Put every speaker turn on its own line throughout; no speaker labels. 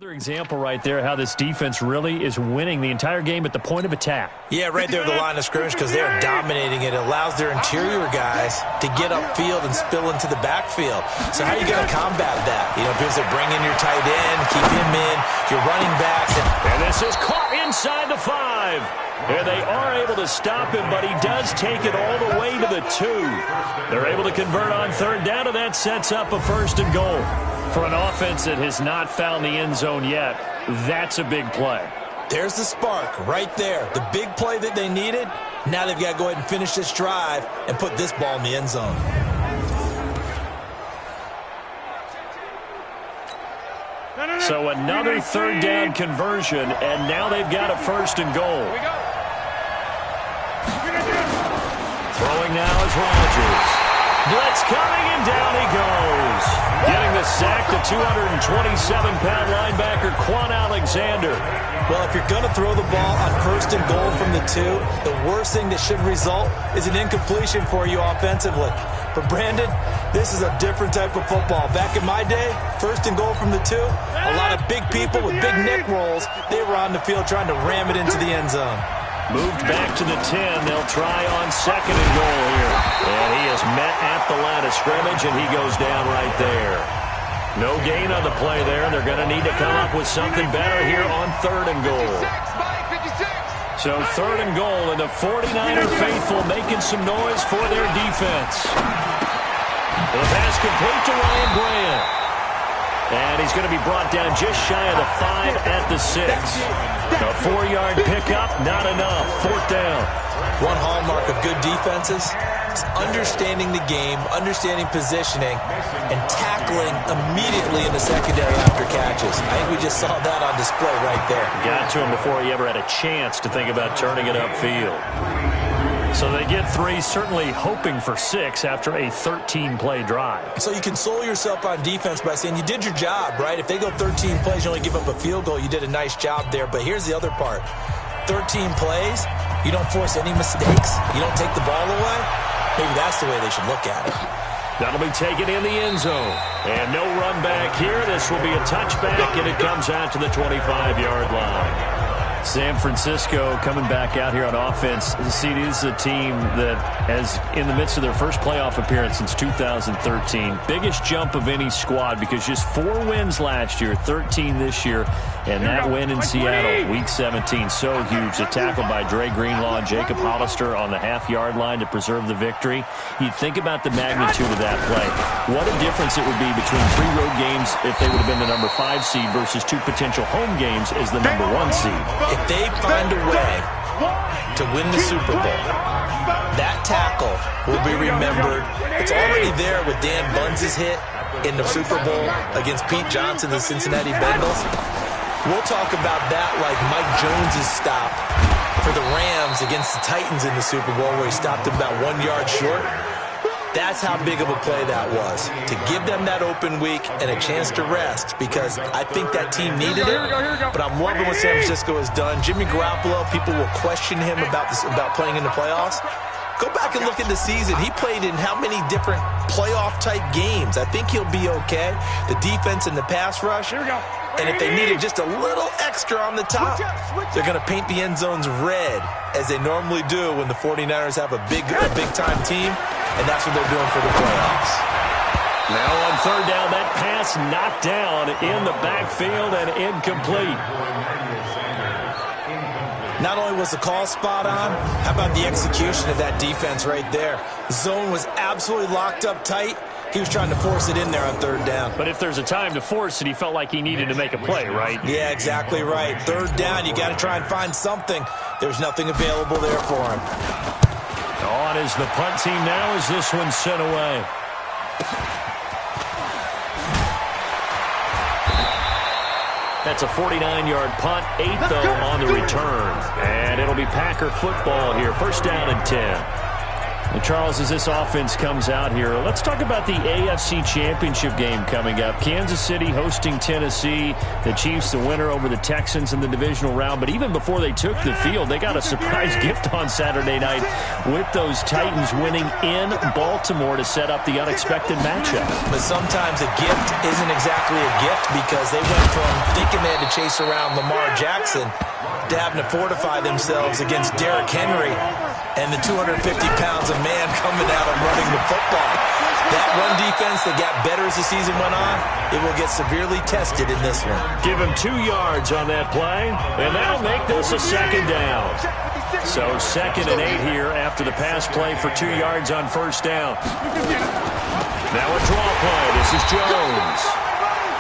Another example right there how this defense really is winning the entire game at the point of attack.
Yeah, right there at the line of scrimmage because they're dominating it. It allows their interior guys to get upfield and spill into the backfield. So how are you going to combat that? You know, because they bring in your tight end, keep him in, your running backs.
And this is caught inside the 5. And they are able to stop him, but he does take it all the way to the 2. They're able to convert on third down, and that sets up a 1st and goal. For an offense that has not found the end zone yet, that's a big play.
There's the spark right there. The big play that they needed. Now they've got to go ahead and finish this drive and put this ball in the end zone.
So another third down conversion, and now they've got a 1st and goal. Throwing now is Rodgers. Blitz coming, and down he goes. Getting the sack to 227-pound linebacker Quan Alexander.
Well, if you're going to throw the ball on 1st and goal from the 2, the worst thing that should result is an incompletion for you offensively. But, Brandon, this is a different type of football. Back in my day, 1st and goal from the 2, a lot of big people with big neck rolls, they were on the field trying to ram it into the end zone.
Moved back to the 10. They'll try on 2nd and goal here. And he is met at the line of scrimmage, and he goes down right there. No gain on the play there. They're going to need to come up with something better here on 3rd and goal. So 3rd and goal, and the 49er faithful making some noise for their defense. The pass complete to Ryan Grant. And he's going to be brought down just shy of the 5 at the 6. A 4-yard pickup, not enough. 4th down.
One hallmark of good defenses is understanding the game, understanding positioning, and tackling immediately in the secondary after catches. I think we just saw that on display right there.
Got to him before he ever had a chance to think about turning it upfield. So they get 3, certainly hoping for 6 after a 13-play drive.
So you console yourself on defense by saying you did your job, right? If they go 13 plays, you only give up a field goal, you did a nice job there. But here's the other part. 13 plays, you don't force any mistakes, you don't take the ball away. Maybe that's the way they should look at it.
That'll be taken in the end zone. And no run back here. This will be a touchback, and it comes out to the 25-yard line. San Francisco coming back out here on offense. See, this is a team that has, in the midst of their first playoff appearance since 2013, biggest jump of any squad because just 4 wins last year, 13 this year, and that win in Seattle, Week 17, so huge. A tackle by Dre Greenlaw and Jacob Hollister on the half-yard line to preserve the victory. You think about the magnitude of that play. What a difference it would be between 3 road games if they would have been the number 5 seed versus 2 potential home games as the number 1 seed.
If they find a way to win the Super Bowl, that tackle will be remembered. It's already there with Dan Bunz's hit in the Super Bowl against Pete Johnson, the Cincinnati Bengals. We'll talk about that like Mike Jones's stop for the Rams against the Titans in the Super Bowl where he stopped them about 1 yard short. That's how big of a play that was, to give them that open week and a chance to rest, because I think that team needed it. But I'm loving what San Francisco has done. Jimmy Garoppolo, people will question him about playing in the playoffs. Go back and look at the season. He played in how many different playoff-type games? I think he'll be okay. The defense and the pass rush. And if they needed just a little extra on the top, they're going to paint the end zones red, as they normally do when the 49ers have a big-time team, and that's what they're doing for the playoffs.
Now on 3rd down, that pass knocked down in the backfield and incomplete.
Not only was the call spot on, how about the execution of that defense right there? The zone was absolutely locked up tight. He was trying to force it in there on 3rd down.
But if there's a time to force it, he felt like he needed to make a play, right?
Yeah, exactly right. 3rd down, you got to try and find something. There's nothing available there for him.
On is the punt team now as this one's sent away. That's a 49-yard punt, 8 though on the return. And it'll be Packer football here. 1st down and 10. And Charles, as this offense comes out here, let's talk about the AFC Championship game coming up. Kansas City hosting Tennessee. The Chiefs the winner over the Texans in the divisional round. But even before they took the field, they got a surprise gift on Saturday night with those Titans winning in Baltimore to set up the unexpected matchup.
But sometimes a gift isn't exactly a gift because they went from thinking they had to chase around Lamar Jackson to having to fortify themselves against Derrick Henry and the 250 pounds of man coming out and running the football. That run defense that got better as the season went on, it will get severely tested in this one.
Give him 2 yards on that play, and that'll make this a second down. So 2nd and 8 here after the pass play for 2 yards on first down. Now a draw play. This is Jones.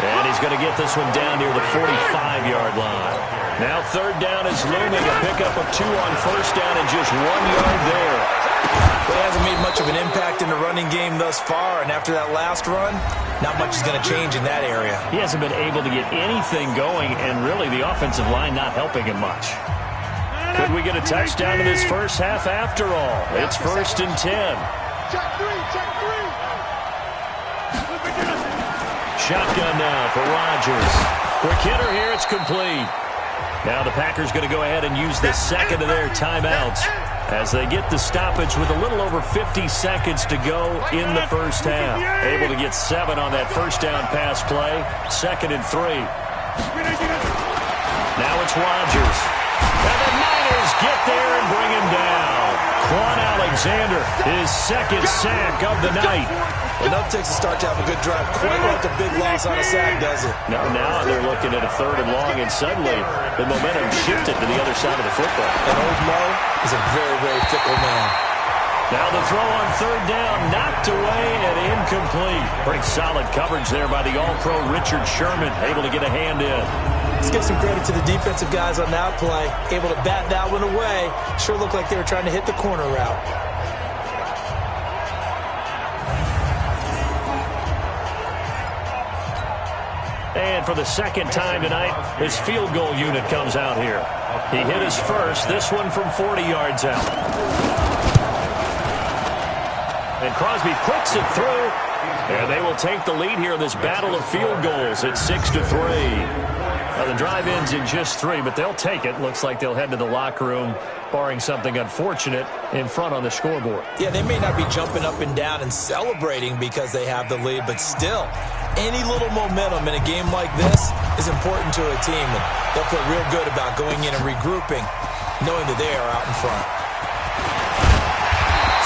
And he's going to get this one down near the 45-yard line. Now 3rd down is looming. A pickup of 2 on first down and just 1 yard there.
But he hasn't made much of an impact in the running game thus far, and after that last run, not much is going to change in that area.
He hasn't been able to get anything going, and really the offensive line not helping him much. Could we get a touchdown in this first half after all? It's 1st and 10.
Check three.
Shotgun now for Rodgers. Quick hitter here, it's complete. Now the Packers going to go ahead and use the second of their timeouts as they get the stoppage with a little over 50 seconds to go in the first half. Able to get 7 on that first down pass play. 2nd and 3. Now it's Rodgers. And the Niners get there and bring him down. Quan Alexander, his 2nd sack of the night.
Enough takes a start to have a good drive. Quite like a big loss on a sack, does it?
Now they're looking at a 3rd and long, and suddenly the momentum shifted to the other side of the football.
And old Mo is a very, very fickle man.
Now the throw on 3rd down, knocked away and incomplete. Pretty solid coverage there by the All-Pro Richard Sherman, able to get a hand in.
Let's give some credit to the defensive guys on that play. Able to bat that one away. Sure looked like they were trying to hit the corner route.
And for the 2nd time tonight, his field goal unit comes out here. He hit his first, this one from 40 yards out. And Crosby puts it through. And they will take the lead here in this battle of field goals at 6-3. Now the drive ends in just 3, but they'll take it. Looks like they'll head to the locker room, barring something unfortunate, in front on the scoreboard.
Yeah, they may not be jumping up and down and celebrating because they have the lead, but still, any little momentum in a game like this is important to a team, and they'll feel real good about going in and regrouping, knowing that they are out in front.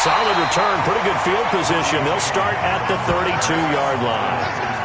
Solid return, pretty good field position. They'll start at the 32-yard line.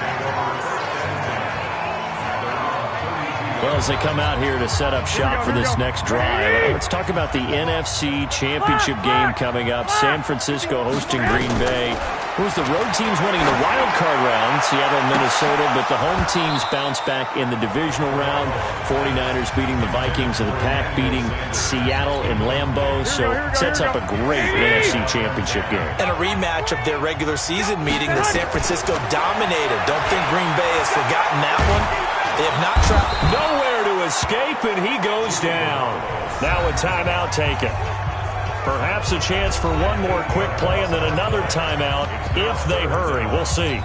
Well, as they come out here to set up shop for this next drive, let's talk about the NFC Championship game coming up. San Francisco hosting Green Bay. It was the road teams winning the wild card round, Seattle and Minnesota, but the home teams bounced back in the divisional round. 49ers beating the Vikings and the Pack beating Seattle in Lambeau. So sets up a great NFC Championship game.
And a rematch of their regular season meeting that San Francisco dominated. Don't think Green Bay has forgotten that one. They have not tried.
Nowhere to escape, and he goes down. Now a timeout taken. Perhaps a chance for one more quick play and then another timeout if they hurry. We'll see.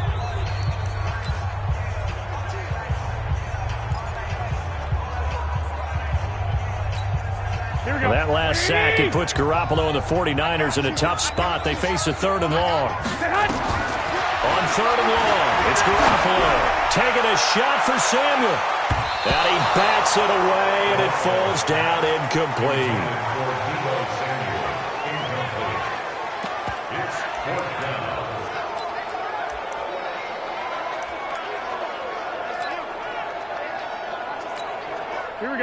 Well, that last sack, it puts Garoppolo and the 49ers in a tough spot. They face a 3rd and long. On 3rd and long, it's Garoppolo taking a shot for Samuel. And he bats it away, and it falls down incomplete.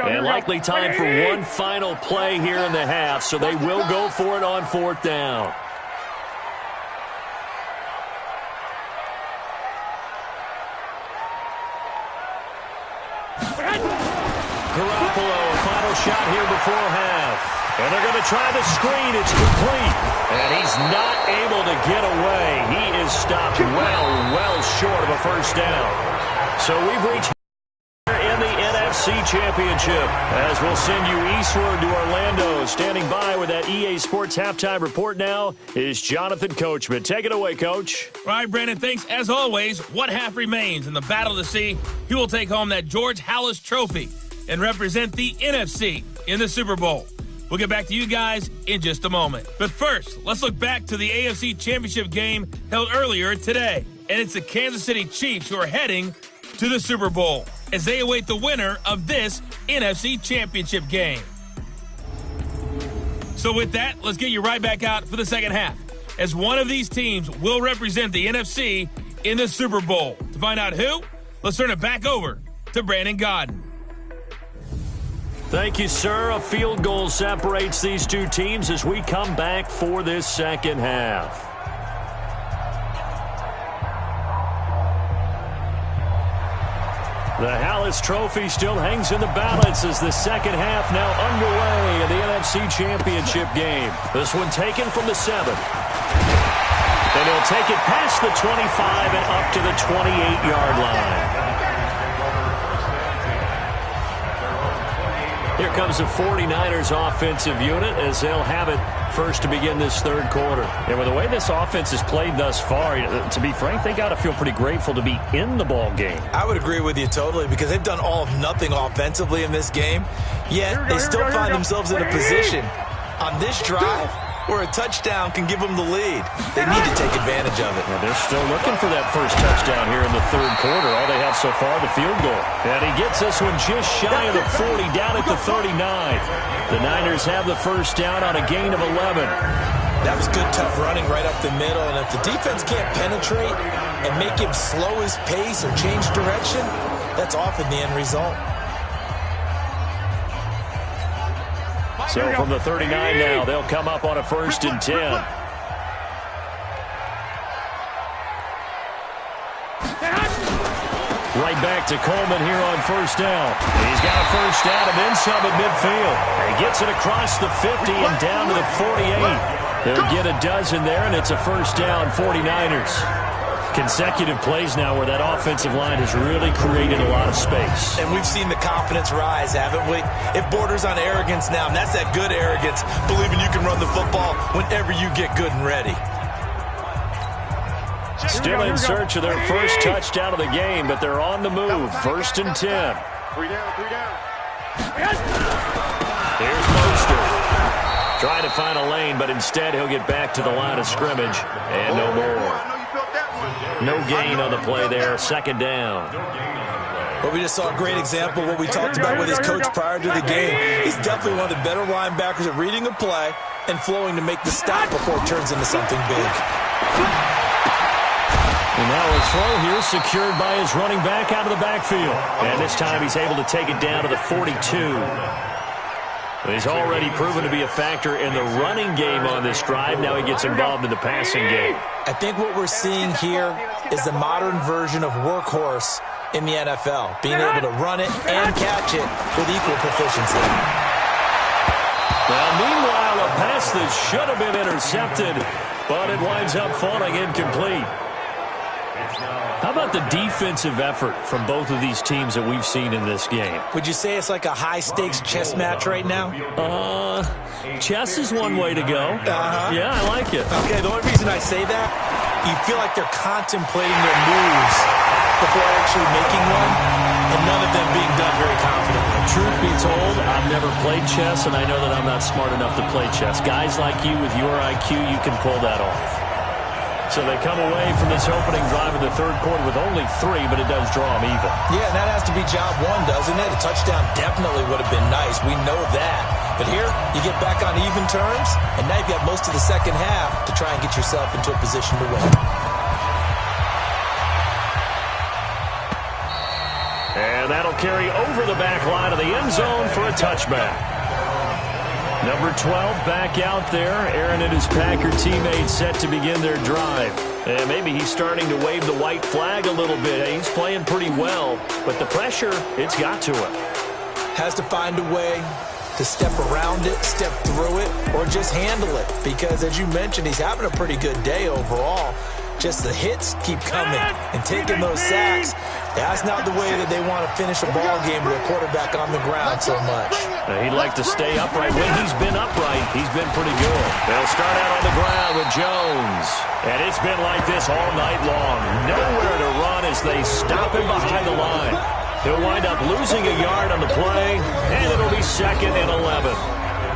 And likely time for one final play here in the half, so they will go for it on 4th down. Garoppolo, a final shot here before half. And they're going to try the screen. It's complete. And he's not able to get away. He is stopped well short of a first down. So we've reached in the NFC NFC Championship. As we'll send you eastward to Orlando. Standing by with that EA Sports halftime report now is Jonathan Coachman. Take it away, Coach.
All right, Brandon, thanks. As always, one half remains in the battle to see who will take home that George Halas Trophy and represent the NFC in the Super Bowl. We'll get back to you guys in just a moment. But first, let's look back to the AFC Championship game held earlier today. And it's the Kansas City Chiefs who are heading to the Super Bowl as they await the winner of this NFC Championship game. So with that, let's get you right back out for the second half, as one of these teams will represent the NFC in the Super Bowl. To find out who, let's turn it back over to Brandon Godden.
Thank you, sir. A field goal separates these two teams as we come back for this second half. The Halas Trophy still hangs in the balance as the second half now underway in the NFC Championship game. This one taken from the 7. And he'll take it past the 25 and up to the 28-yard line. Here comes the 49ers offensive unit as they'll have it first to begin this third quarter. And with the way this offense has played thus far, to be frank, they got to feel pretty grateful to be in the ball game.
I would agree with you totally because they've done all of nothing offensively in this game, yet they still find themselves in a position on this drive where a touchdown can give them the lead. They need to take advantage of it.
Well, they're still looking for that first touchdown here in the third quarter. All they have so far, the field goal. And he gets this one just shy of the 40, down at the 39. The Niners have the first down on a gain of 11.
That was good, tough running right up the middle. And if the defense can't penetrate and make him slow his pace or change direction, that's often the end result.
So from the 39 now, they'll come up on a 1st and 10. Right back to Coleman here on first down. He's got a first down and then some at midfield. And he gets it across the 50 and down to the 48. They'll get a dozen there, and it's a first down, 49ers. Consecutive plays now where that offensive line has really created a lot of space.
And we've seen the confidence rise, haven't we? It borders on arrogance now, and that's that good arrogance, believing you can run the football whenever you get good and ready.
Still in search of their first touchdown of the game, but they're on the move. 1st and 10.
3 down.
Here's Mostert. Trying to find a lane, but instead he'll get back to the line of scrimmage. And no more. No gain on the play there. 2nd down.
But we just saw a great example of what we talked about with his coach prior to the game. He's definitely one of the better linebackers at reading a play and flowing to make the stop before it turns into something big.
And now a throw here secured by his running back out of the backfield. And this time he's able to take it down to the 42. He's already proven to be a factor in the running game on this drive. Now he gets involved in the passing game.
I think what we're seeing here is the modern version of workhorse in the NFL, being able to run it and catch it with equal proficiency.
Now, meanwhile, a pass that should have been intercepted, but it winds up falling incomplete. How about the defensive effort from both of these teams that we've seen in this game?
Would you say it's like a high-stakes chess match right now?
Chess is one way to go. Yeah, I like it.
Okay, the only reason I say that, you feel like they're contemplating their moves before actually making one, and none of them being done very confidently.
Truth be told, I've never played chess, and I know that I'm not smart enough to play chess. Guys like you with your IQ, you can pull that off. So they come away from this opening drive in the third quarter with only 3, but it does draw them even.
Yeah, and that has to be job one, doesn't it? A touchdown definitely would have been nice. We know that. But here, you get back on even terms, and now you've got most of the second half to try and get yourself into a position to win.
And that'll carry over the back line of the end zone for a touchback. Number 12 back out there. Aaron and his Packer teammates set to begin their drive. And maybe he's starting to wave the white flag a little bit. He's playing pretty well, but the pressure, it's got to him.
Has to find a way to step around it, step through it, or just handle it. Because as you mentioned, he's having a pretty good day overall. just the hits keep coming and taking those sacks. That's not the way that they want to finish a ball game with a quarterback on the ground so much.
He'd like to stay upright. When he's been upright, he's been pretty good. They'll start out on the ground with Jones. And it's been like this all night long. Nowhere to run as they stop him behind the line. He'll wind up losing a yard on the play, and it'll be 2nd and 11.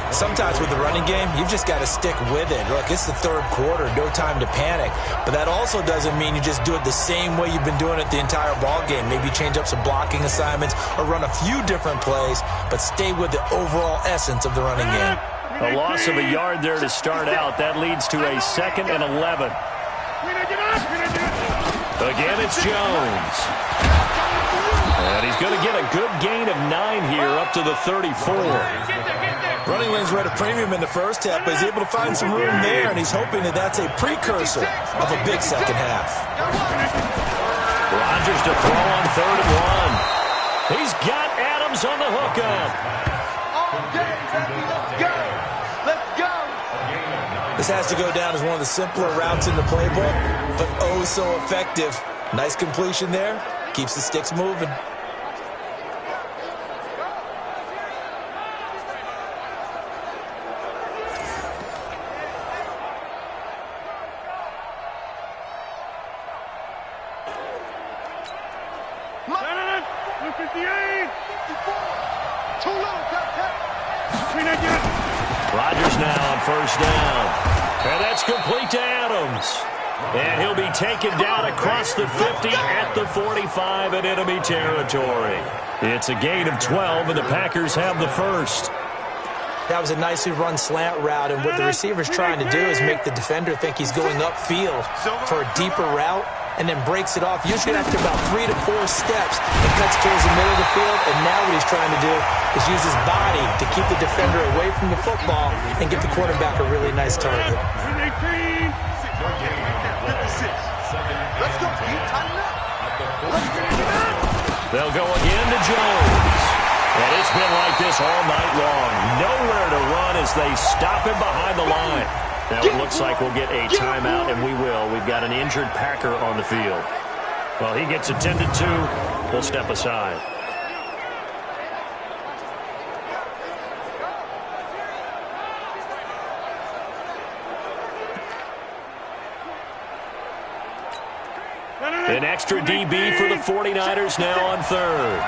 Sometimes with the running game, you've just got to stick with it. Look, it's the third quarter, no time to panic. But that also doesn't mean you just do it the same way you've been doing it the entire ball game. Maybe change up some blocking assignments or run a few different plays, but stay with the overall essence of the running game.
A loss of a yard there to start out. That leads to a 2nd and 11. Again, it's Jones. And he's going to get a good gain of 9 here up to the 34.
Running lanes were at a premium in the first half, but he's able to find some room there, and he's hoping that that's a precursor of a big second half.
Rodgers to throw on 3rd and 1. He's got Adams on the hookup.
Okay, baby, let's go. Let's go.
This has to go down as one of the simpler routes in the playbook, but oh so effective. Nice completion there. Keeps the sticks moving.
Rodgers now on 1st down. And that's complete to Adams. And he'll be taken down across the 50 at the 45 in enemy territory. It's a gain of 12, and the Packers have the first.
That was a nicely run slant route, and what the receiver's trying to do is make the defender think he's going upfield for a deeper route, and then breaks it off, usually after about 3 to 4 steps. It cuts towards the middle of the field, and now what he's trying to do is use his body to keep the defender away from the football and give the quarterback a really nice target.
They'll go again to Jones. And it's been like this all night long. Nowhere to run as they stop him behind the line. Now it looks like we'll get a timeout, and we will. We've got an injured Packer on the field. Well, he gets attended to. We'll step aside. An extra DB for the 49ers now on 3rd.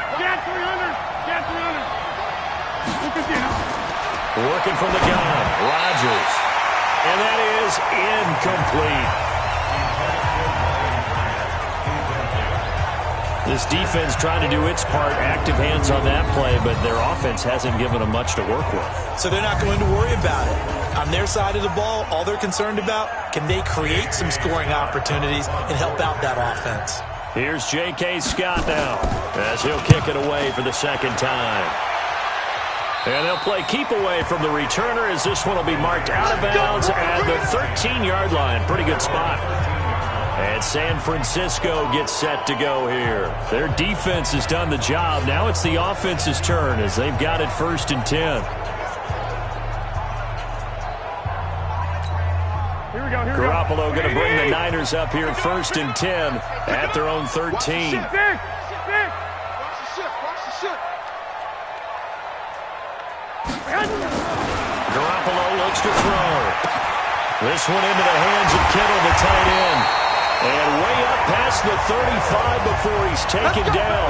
Working from the gun, Rodgers. And that is incomplete. This defense trying to do its part, active hands on that play, but their offense hasn't given them much to work with.
So they're not going to worry about it. On their side of the ball, all they're concerned about, can they create some scoring opportunities and help out that offense?
Here's J.K. Scott now as he'll kick it away for the 2nd time. And they'll play keep away from the returner as this one will be marked out of bounds at the 13-yard line. Pretty good spot. And San Francisco gets set to go here. Their defense has done the job. Now it's the offense's turn as they've got it 1st and 10. Garoppolo going to bring the Niners up here 1st and 10 at their own 13. Garoppolo looks to throw. This one into the hands of Kittle, the tight end. And way up past the 35 before he's taken down.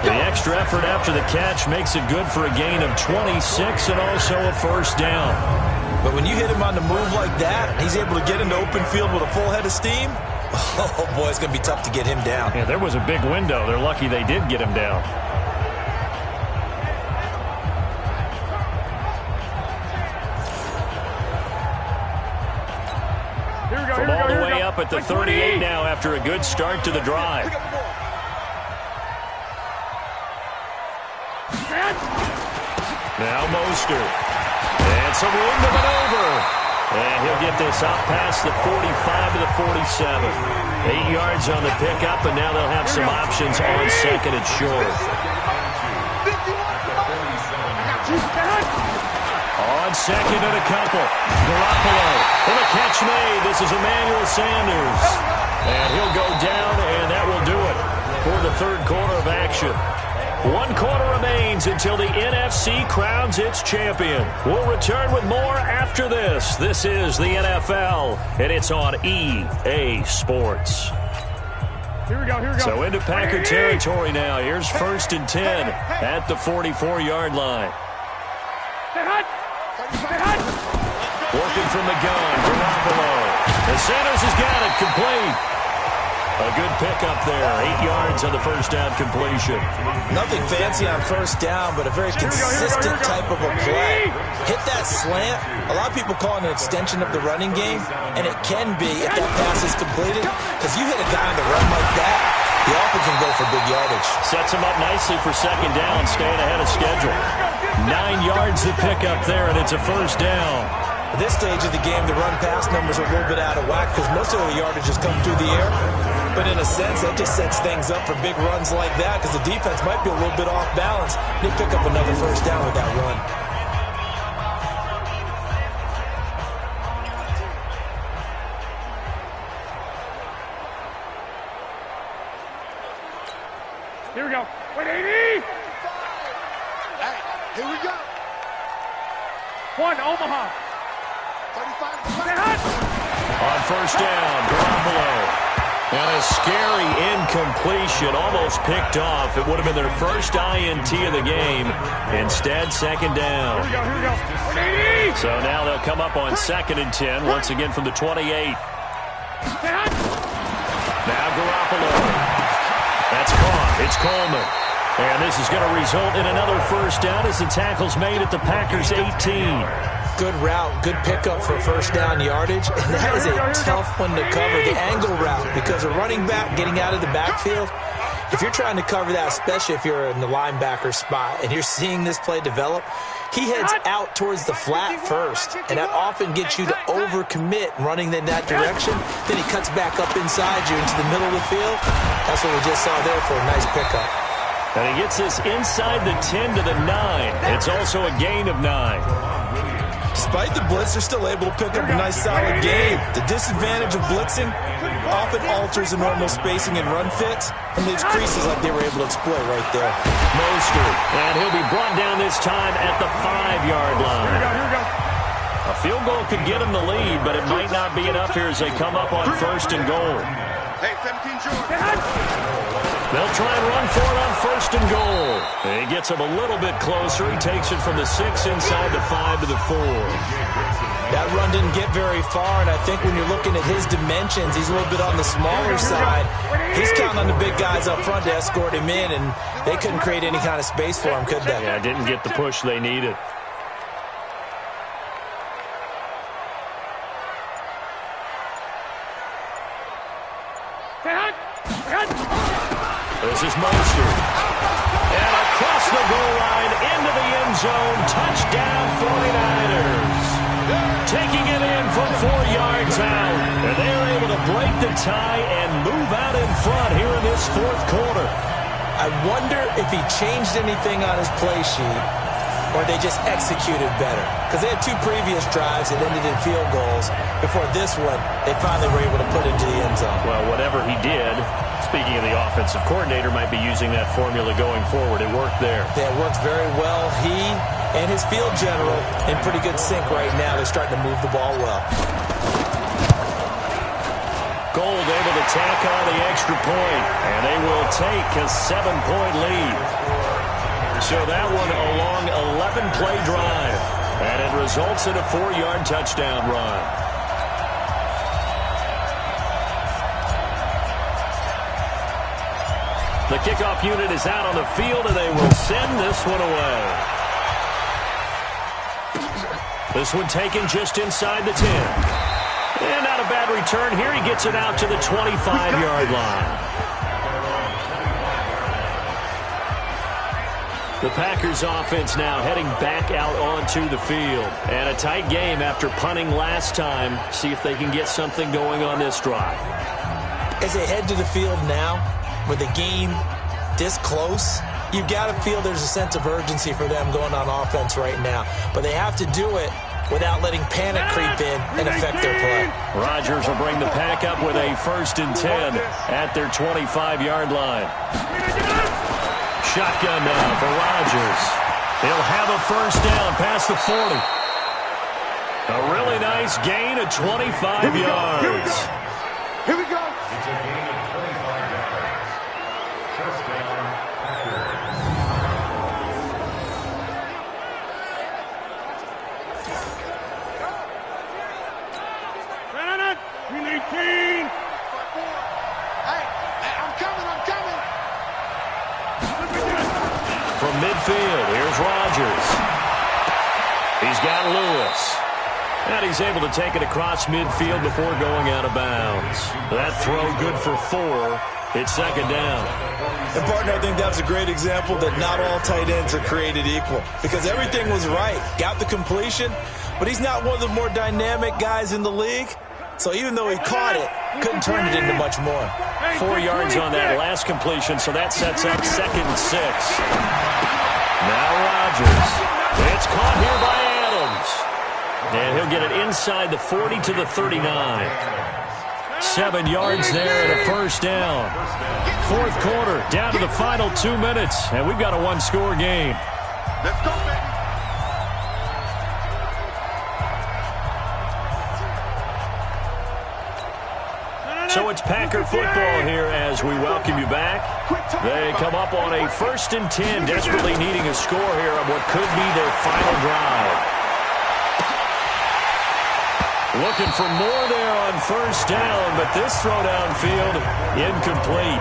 The extra effort after the catch makes it good for a gain of 26 and also a 1st down.
But when you hit him on the move like that, he's able to get into open field with a full head of steam. Oh, boy, it's going to be tough to get him down.
Yeah, there was a big window. They're lucky they did get him down. From all the way up at the 38 now after a good start to the drive. Now Mostert. And some room to maneuver. And he'll get this up past the 45 to the 47. 8 yards on the pickup, and now they'll have some options on 2nd and short. On 2nd and a couple. Garoppolo. And a catch made. This is Emmanuel Sanders. And 1 quarter remains until the NFC crowns its champion. We'll return with more after this. This is the NFL, and it's on EA Sports.
Here we go.
So into Packer territory now. Here's 1st and 10 at the 44-yard line. Working from the gun, Garoppolo. The Sanders has got it, complete. A good pickup there, 8 yards on the first down completion.
Nothing fancy on first down, but a very consistent type of a play. Hit that slant. A lot of people call it an extension of the running game, and it can be if that pass is completed, because you hit a guy on the run like that, the offense can go for big yardage.
Sets him up nicely for 2nd down, staying ahead of schedule. 9 yards to pick up there, and it's a first down.
At this stage of the game, the run-pass numbers are a little bit out of whack because most of the yardage has come through the air. But in a sense, that just sets things up for big runs like that because the defense might be a little bit off balance. They pick up another first down with that run.
Here we go. 180.
Hey, here we go.
1, Omaha.
35.
On first down, Garoppolo. And a scary incompletion, almost picked off. It would have been their first INT of the game. Instead, 2nd down.
Here we go. 180.
So now they'll come up on 2nd and 10, once again from the 28. Now Garoppolo. That's caught. It's Coleman. And this is going to result in another first down as the tackle's made at the Packers' 18.
Good route, good pickup for first down yardage, and that is a tough one to cover, the angle route, because a running back getting out of the backfield, if you're trying to cover that, especially if you're in the linebacker spot and you're seeing this play develop, he heads out towards the flat first, and that often gets you to overcommit running in that direction. Then he cuts back up inside you into the middle of the field. That's what we just saw there for a nice pickup.
And he gets this inside the 10 to the 9. It's also a gain of 9.
Despite the blitz, they're still able to pick up a nice solid gain. The disadvantage of blitzing often alters the normal spacing and run fits and leaves creases like they were able to exploit right there.
Mostert, and he'll be brought down this time at the 5-yard line.
Here we go.
A field goal could get them the lead, but it might not be enough here as they come up on 1st and goal.
Hey, 17 George.
They'll try and run for it on 1st and goal. And he gets him a little bit closer. He takes it from the 6 inside the 5 to the 4.
That run didn't get very far, and I think when you're looking at his dimensions, he's a little bit on the smaller side. He's counting on the big guys up front to escort him in, and they couldn't create any kind of space for him, could they?
Yeah, didn't get the push they needed. This is Mostert. And across the goal line, into the end zone, touchdown 49ers. Taking it in from 4 yards out. And they're able to break the tie and move out in front here in this 4th quarter.
I wonder if he changed anything on his play sheet or they just executed better. Because they had 2 previous drives that ended in field goals. Before this one, they finally were able to put into the end zone.
Well, whatever he did, speaking of the offensive coordinator, might be using that formula going forward. It worked there.
Yeah, it worked very well. He and his field general in pretty good sync right now. They're starting to move the ball well.
Gold able to tack on the extra point, and they will take a 7-point lead. So that one a long 11-play drive, and it results in a 4-yard touchdown run. The kickoff unit is out on the field, and they will send this one away. This one taken just inside the 10. And not a bad return here. He gets it out to the 25-yard line. The Packers offense now heading back out onto the field. And a tight game after punting last time. See if they can get something going on this drive.
As they head to the field now, with the game this close, you've got to feel there's a sense of urgency for them going on offense right now. But they have to do it without letting panic creep in and affect their play.
Rodgers will bring the pack up with a 1st and 10 at their 25-yard line. shotgun now for Rodgers. He'll have a first down past the 40. A really nice gain of 25 yards.
Here we go.
It's a gain of 25 yards. First down, Packers.
Brandon, 18.
Hey, I'm coming.
From midfield, here's Rodgers. He's got Lewis. And he's able to take it across midfield before going out of bounds. That throw good for 4. It's second down.
And, partner, I think that's a great example that not all tight ends are created equal. Because everything was right. Got the completion, but he's not one of the more dynamic guys in the league. So even though he caught it, couldn't turn it into much more.
4 yards on that last completion, so that sets up 2nd and 6. Now Rodgers. It's caught here by Adams. And he'll get it inside the 40 to the 39. 7 yards there and a first down. Fourth quarter, down to the final 2 minutes, and we've got a one-score game.
Let's go, baby.
So it's Packer football here as we welcome you back. They come up on a 1st and 10, desperately needing a score here on what could be their final drive. Looking for more there on first down, but this throw downfield, incomplete.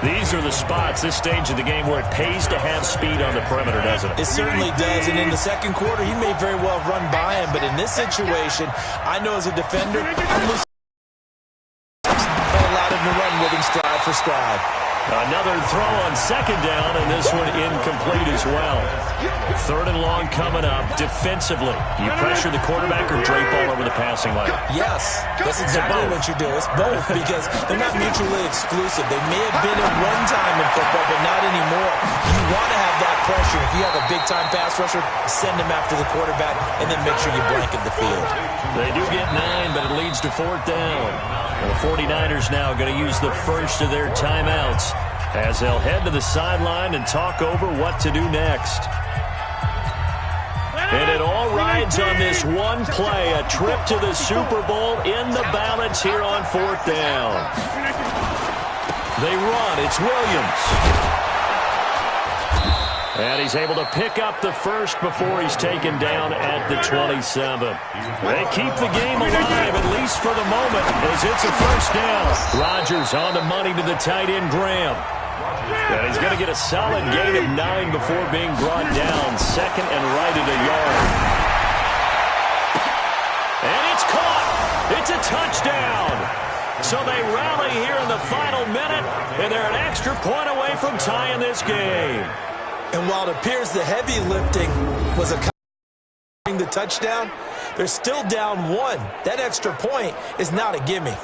These are the spots, this stage of the game, where it pays to have speed on the perimeter, doesn't it?
It certainly does, and in the second quarter, he may very well run by him, but in this situation, I know as a defender, I'm losing. Allowed him to run with him stride for stride.
Another throw on second down, and this one incomplete as well. 3rd and long coming up. Defensively, you pressure the quarterback or drape all over the passing lane?
Yes, that's exactly what you do. It's both because they're not mutually exclusive. They may have been at one time in football, but not anymore. You want to have that pressure. If you have a big-time pass rusher, send him after the quarterback, and then make sure you blanket the field.
They do get 9, but it leads to 4th down. And the 49ers now going to use the first of their timeouts as they'll head to the sideline and talk over what to do next. And it all rides on this one play, a trip to the Super Bowl in the balance here on 4th down. They run. It's Williams. And he's able to pick up the first before he's taken down at the 27. They keep the game alive, at least for the moment, as it's a first down. Rodgers on the money to the tight end, Graham. And he's going to get a solid gain of 9 before being brought down. 2nd and right at a yard. And it's caught. It's a touchdown. So they rally here in the final minute, and they're an extra point away from tying this game.
And while it appears the heavy lifting was the touchdown, they're still down 1. That extra point is not a gimme.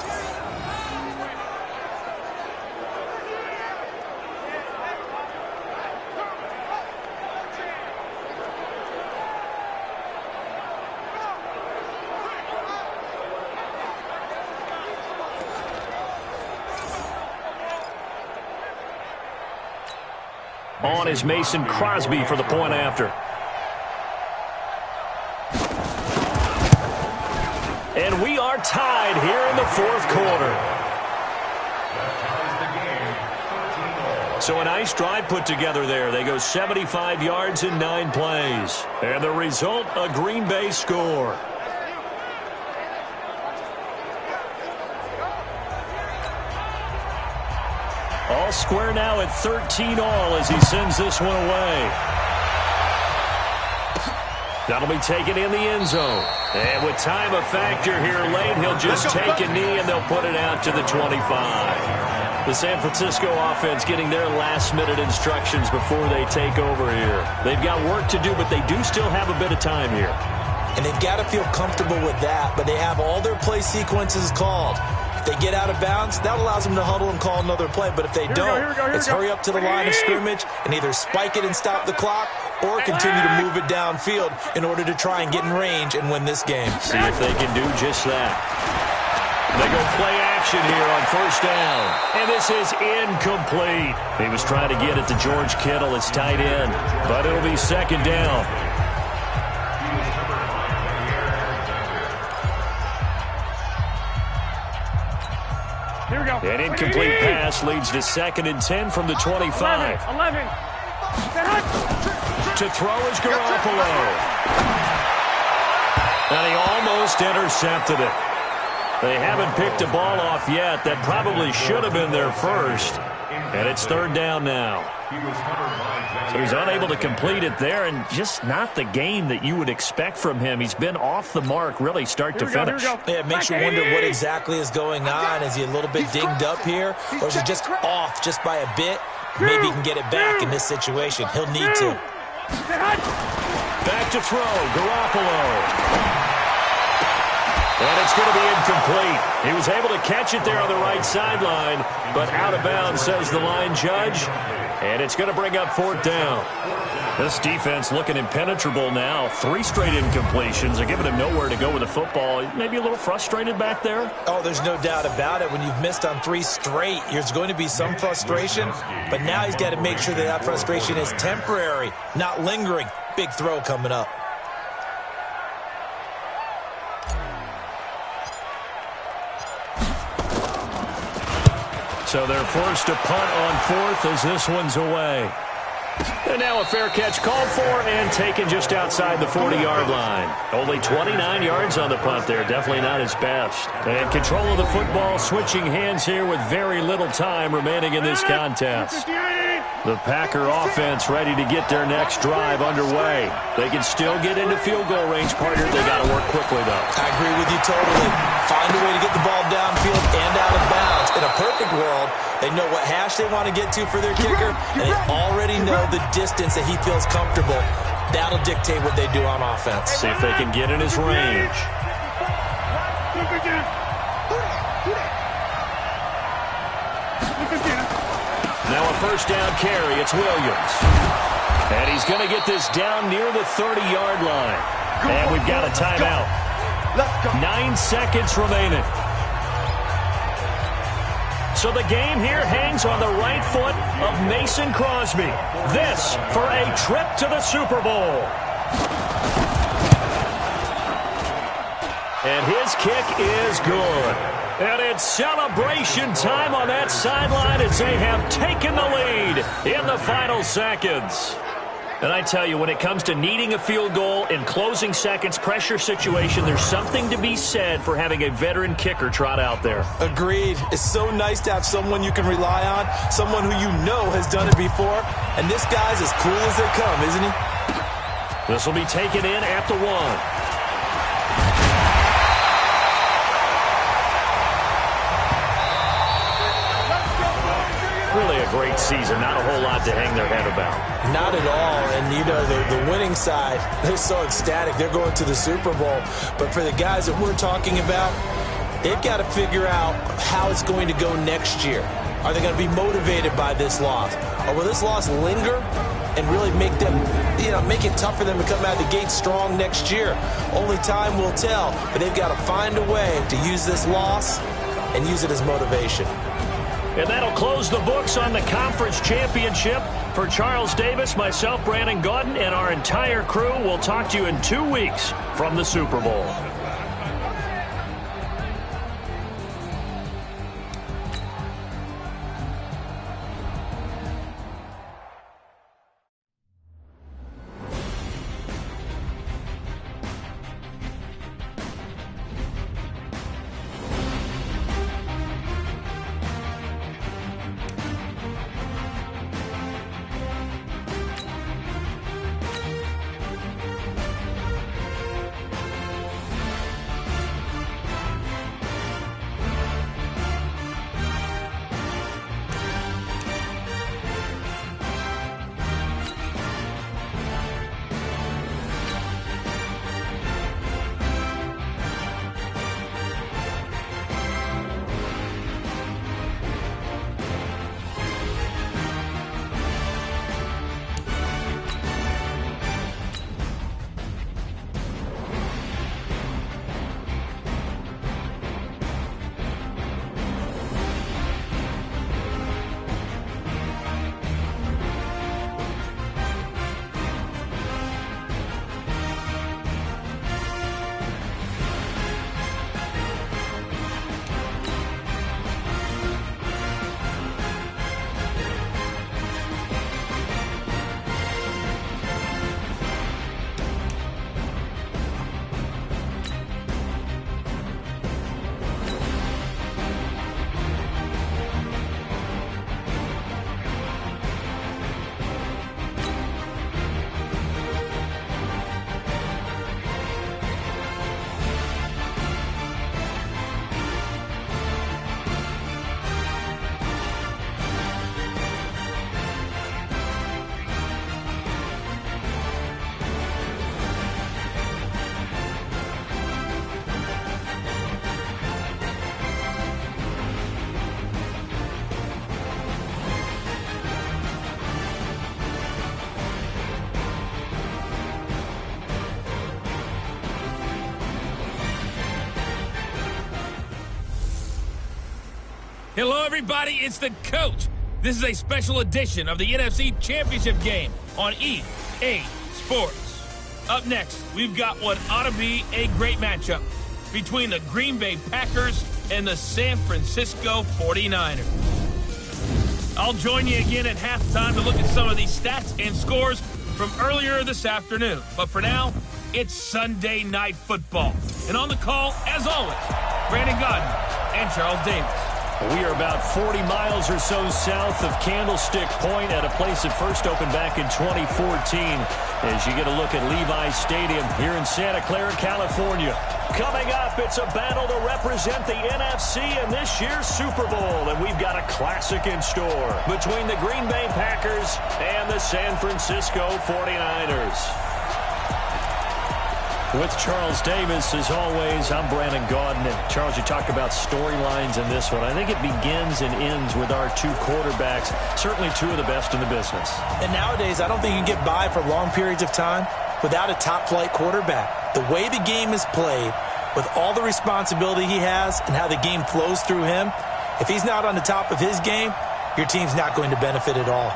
On is Mason Crosby for the point after. And we are tied here in the 4th quarter. So a nice drive put together there. They go 75 yards in 9 plays. And the result, a Green Bay score. All square now at 13 all as he sends this one away. That'll be taken in the end zone. And with time a factor here late, he'll just take a knee and they'll put it out to the 25. The San Francisco offense getting their last-minute instructions before they take over here. They've got work to do, but they do still have a bit of time here.
And they've got to feel comfortable with that, but they have all their play sequences called. If they get out of bounds, that allows them to huddle and call another play. But if they don't, it's hurry up to the line of scrimmage and either spike it and stop the clock or continue to move it downfield in order to try and get in range and win this game.
See if they can do just that. They go play action. action here on first down. And this is incomplete. He was trying to get it to George Kittle, his tight end, but it'll be second down.
Here we go.
An incomplete pass leads to 2nd and 10 from the 25.
11.
To throw is Garoppolo. And he almost intercepted it. They haven't picked a ball off yet. That probably should have been their first. And it's 3rd down now. So he's unable to complete it there, and just not the game that you would expect from him. He's been off the mark really start to finish.
Yeah, it makes you wonder what exactly is going on. Is he a little bit dinged up here, or is he just off just by a bit? Maybe he can get it back in this situation. He'll need to.
Back to throw, Garoppolo. And it's going to be incomplete. He was able to catch it there on the right sideline, but out of bounds, says the line judge. And it's going to bring up 4th down. This defense looking impenetrable now. 3 straight incompletions. They're giving him nowhere to go with the football. Maybe a little frustrated back there?
Oh, there's no doubt about it. When you've missed on 3 straight, there's going to be some frustration. But now he's got to make sure that that frustration is temporary, not lingering. Big throw coming up.
So they're forced to punt on 4th as this one's away. And now a fair catch called for and taken just outside the 40-yard line. Only 29 yards on the punt there. Definitely not his best. And control of the football switching hands here with very little time remaining in this contest. The Packer offense ready to get their next drive underway. They can still get into field goal range, partner. They got to work quickly, though.
I agree with you totally. Find a way to get the ball downfield and out of bounds. In a perfect world, they know what hash they want to get to for their kicker, and they already know the distance that he feels comfortable. That'll dictate what they do on offense.
See if they can get in his range. Now a first down carry. It's Williams. And he's going to get this down near the 30-yard line. And we've got a timeout. 9 seconds remaining. So the game here hangs on the right foot of Mason Crosby. This for a trip to the Super Bowl. And his kick is good. And it's celebration time on that sideline as they have taken the lead in the final seconds. And I tell you, when it comes to needing a field goal in closing seconds, pressure situation, there's something to be said for having a veteran kicker trot out there.
Agreed. It's so nice to have someone you can rely on, someone who you know has done it before. And this guy's as cool as they come, isn't he?
This will be taken in at the 1. Really a great season. Not a whole lot to hang their head about.
Not at all. And, you know, the winning side, they're so ecstatic. They're going to the Super Bowl. But for the guys that we're talking about, they've got to figure out how it's going to go next year. Are they going to be motivated by this loss? Or will this loss linger and really make them, make it tough for them to come out of the gate strong next year? Only time will tell. But they've got to find a way to use this loss and use it as motivation.
And that'll close the books on the conference championship. For Charles Davis, myself, Brandon Gaudin, and our entire crew, we'll talk to you in 2 weeks from the Super Bowl.
Hello, everybody. It's the coach. This is a special edition of the NFC Championship game on EA Sports. Up next, we've got what ought to be a great matchup between the Green Bay Packers and the San Francisco 49ers. I'll join you again at halftime to look at some of these stats and scores from earlier this afternoon. But for now, it's Sunday Night Football. And on the call, as always, Brandon Godden and Charles Davis.
We are about 40 miles or so south of Candlestick Point at a place that first opened back in 2014 as you get a look at Levi's Stadium here in Santa Clara, California. Coming up, it's a battle to represent the NFC in this year's Super Bowl, and we've got a classic in store between the Green Bay Packers and the San Francisco 49ers. With Charles Davis, as always, I'm Brandon Gaudin. And Charles, you talk about storylines in this one. I think it begins and ends with our two quarterbacks, certainly two of the best in the business.
And nowadays, I don't think you can get by for long periods of time without a top-flight quarterback. The way the game is played, with all the responsibility he has and how the game flows through him, if he's not on the top of his game, your team's not going to benefit at all.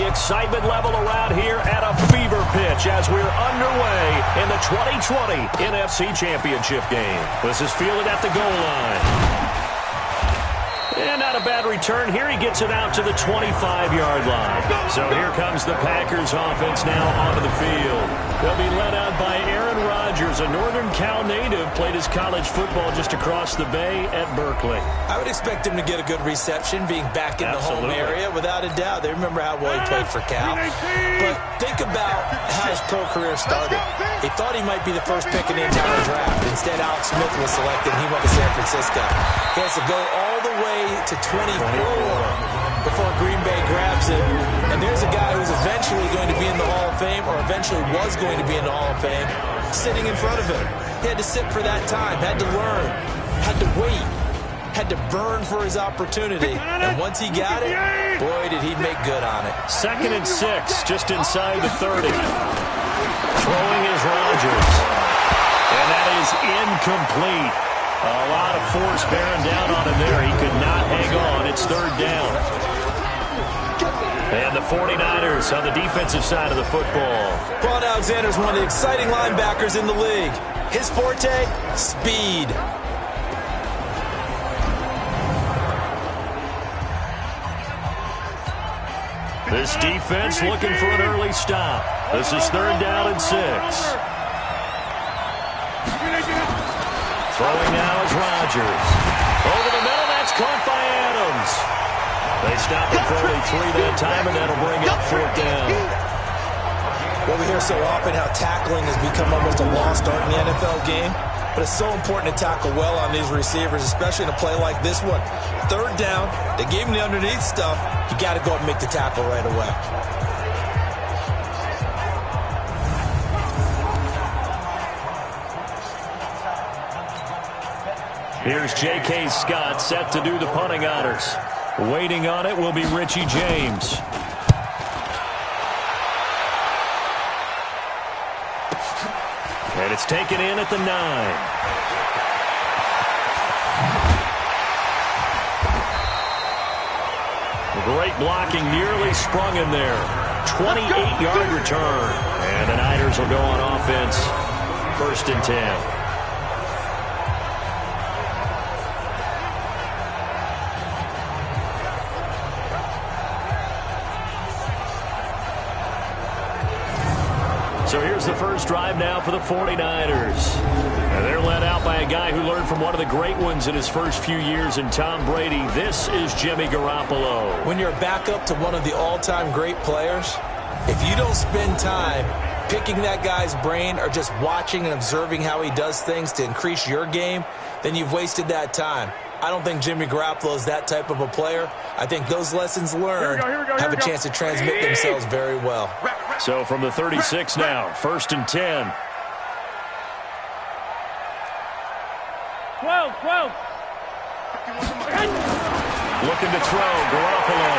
Excitement level around here at a fever pitch as we're underway in the 2020 NFC Championship game. This is fielded at the goal line. And not a bad return here. He gets it out to the 25-yard line. So here comes the Packers offense now onto the field. They'll be led out by Aaron Rodgers, a Northern Cal native, played his college football just across the bay at Berkeley.
I would expect him to get a good reception being back in the home area, without a doubt. They remember how well he played for Cal. But think about how his pro career started. He thought he might be the first pick in the entire draft. Instead, Alex Smith was selected, and he went to San Francisco. He has to go all the way to 24 before Green Bay grabs him. And there's a guy who's eventually going to be in the Hall of Fame, or eventually was going to be in the Hall of Fame, sitting in front of him. He had to sit for that time, had to learn, had to wait, had to burn for his opportunity. And once he got it, boy, did he make good on it.
2nd and 6, just inside the 30. Throwing is Rodgers. And that is incomplete. A lot of force bearing down on him there. He could not hang on. It's 3rd down. And the 49ers on the defensive side of the football.
Quan Alexander is one of the exciting linebackers in the league. His forte, speed.
This defense looking for an early stop. This is 3rd down and 6. Throwing now is Rodgers. Over the middle, that's caught by Adams. They stop at 43 that time, and that'll bring up 4th down.
Well, we hear so often how tackling has become almost a lost art in the NFL game, but it's so important to tackle well on these receivers, especially in a play like this one. 3rd down, they gave him the underneath stuff. You got to go up and make the tackle right away.
Here's J.K. Scott set to do the punting honors. Waiting on it will be Richie James. And it's taken in at the 9. Great blocking, nearly sprung him there. 28-yard return. And the Niners will go on offense. 1st and 10. So here's the first drive now for the 49ers. And they're led out by a guy who learned from one of the great ones in his first few years in Tom Brady. This is Jimmy Garoppolo.
When you're a backup to one of the all-time great players, if you don't spend time picking that guy's brain or just watching and observing how he does things to increase your game, then you've wasted that time. I don't think Jimmy Garoppolo is that type of a player. I think those lessons learned have a chance to transmit themselves very well.
So from the 36 now, 1st and 10.
12.
Looking to throw, Garoppolo.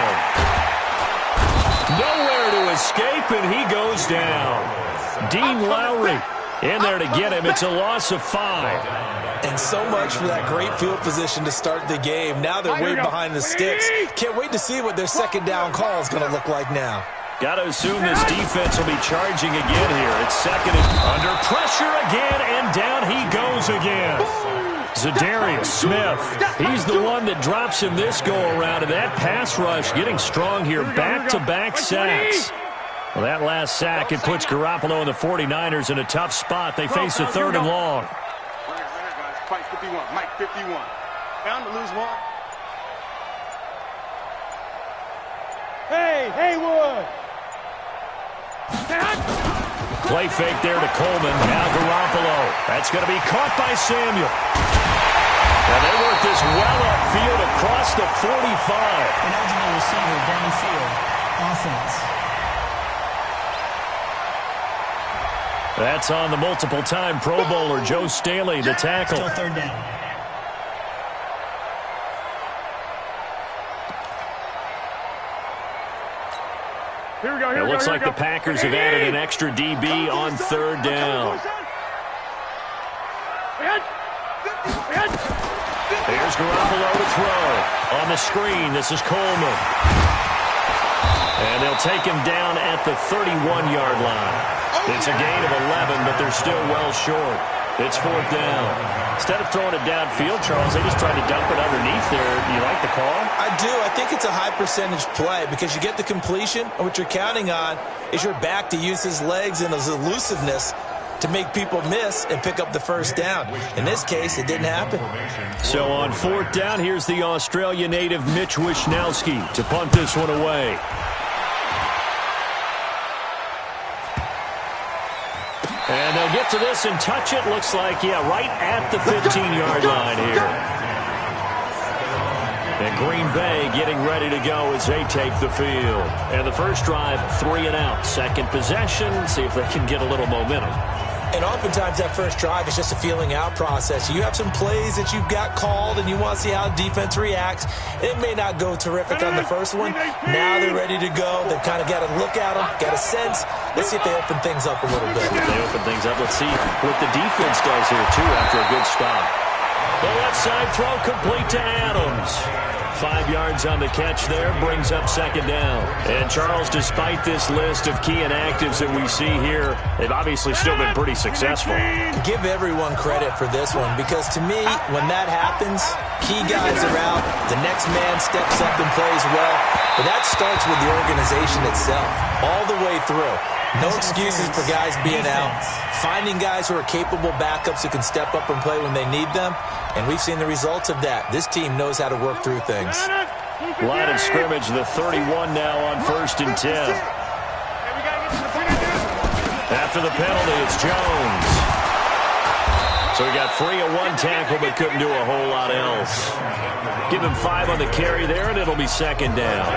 Nowhere to escape, and he goes down. Dean Lowry in there to get him. It's a loss of 5.
And so much for that great field position to start the game. Now they're way behind the sticks. Can't wait to see what their second down call is going to look like now.
Got to assume this defense will be charging again here. It's second and under pressure again, and down he goes again. Zadarius Smith, he's the one that drops him this go-around, and that pass rush getting strong here, back-to-back sacks. Well, that last sack, it puts Garoppolo and the 49ers in a tough spot. They face a 3rd and long.
Fight 51, Mike 51. Bound to lose one.
Hey, Haywood.
Play fake there to Coleman. Now Garoppolo. That's going to be caught by Samuel. And they work this well upfield across the 45.
An eligible receiver downfield. Offense.
That's on the multiple-time Pro Bowler Joe Staley, the tackle.
Still 3rd down.
Here we go.
It looks like the Packers have added an extra DB on 3rd down. Here's Garoppolo to throw. On the screen, this is Coleman. And they'll take him down at the 31-yard line. It's a gain of 11, but they're still well short. It's 4th down. Instead of throwing it downfield, Charles, they just tried to dump it underneath there. Do you like the call?
I do. I think it's a high-percentage play because you get the completion, and what you're counting on is your back to use his legs and his elusiveness to make people miss and pick up the 1st down. In this case, it didn't happen.
So on 4th down, here's the Australia native Mitch Wishnowski to punt this one away. And they'll get to this and touch it. Looks like, right at the 15-yard line here. And Green Bay getting ready to go as they take the field. And the first drive, 3 and out. Second possession, see if they can get a little momentum.
And oftentimes that first drive is just a feeling out process. You have some plays that you've got called and you want to see how the defense reacts. It may not go terrific on the first one. Now they're ready to go. They've kind of got to look at them, got a sense. Let's see if they open things up a little bit.
If they open things up, let's see what the defense does here, too, after a good stop. The left side throw complete to Adams. 5 yards on the catch there, brings up 2nd down. And Charles, despite this list of key inactives that we see here, they've obviously still been pretty successful.
Give everyone credit for this one because to me, when that happens, key guys are out, the next man steps up and plays well. But that starts with the organization itself, all the way through. No excuses for guys being out. Finding guys who are capable backups who can step up and play when they need them. And we've seen the results of that. This team knows how to work through things.
Line of scrimmage, the 31 now on 1st and 10. After the penalty, it's Jones. So he got free of one tackle but couldn't do a whole lot else. Give him 5 on the carry there, and it'll be 2nd down.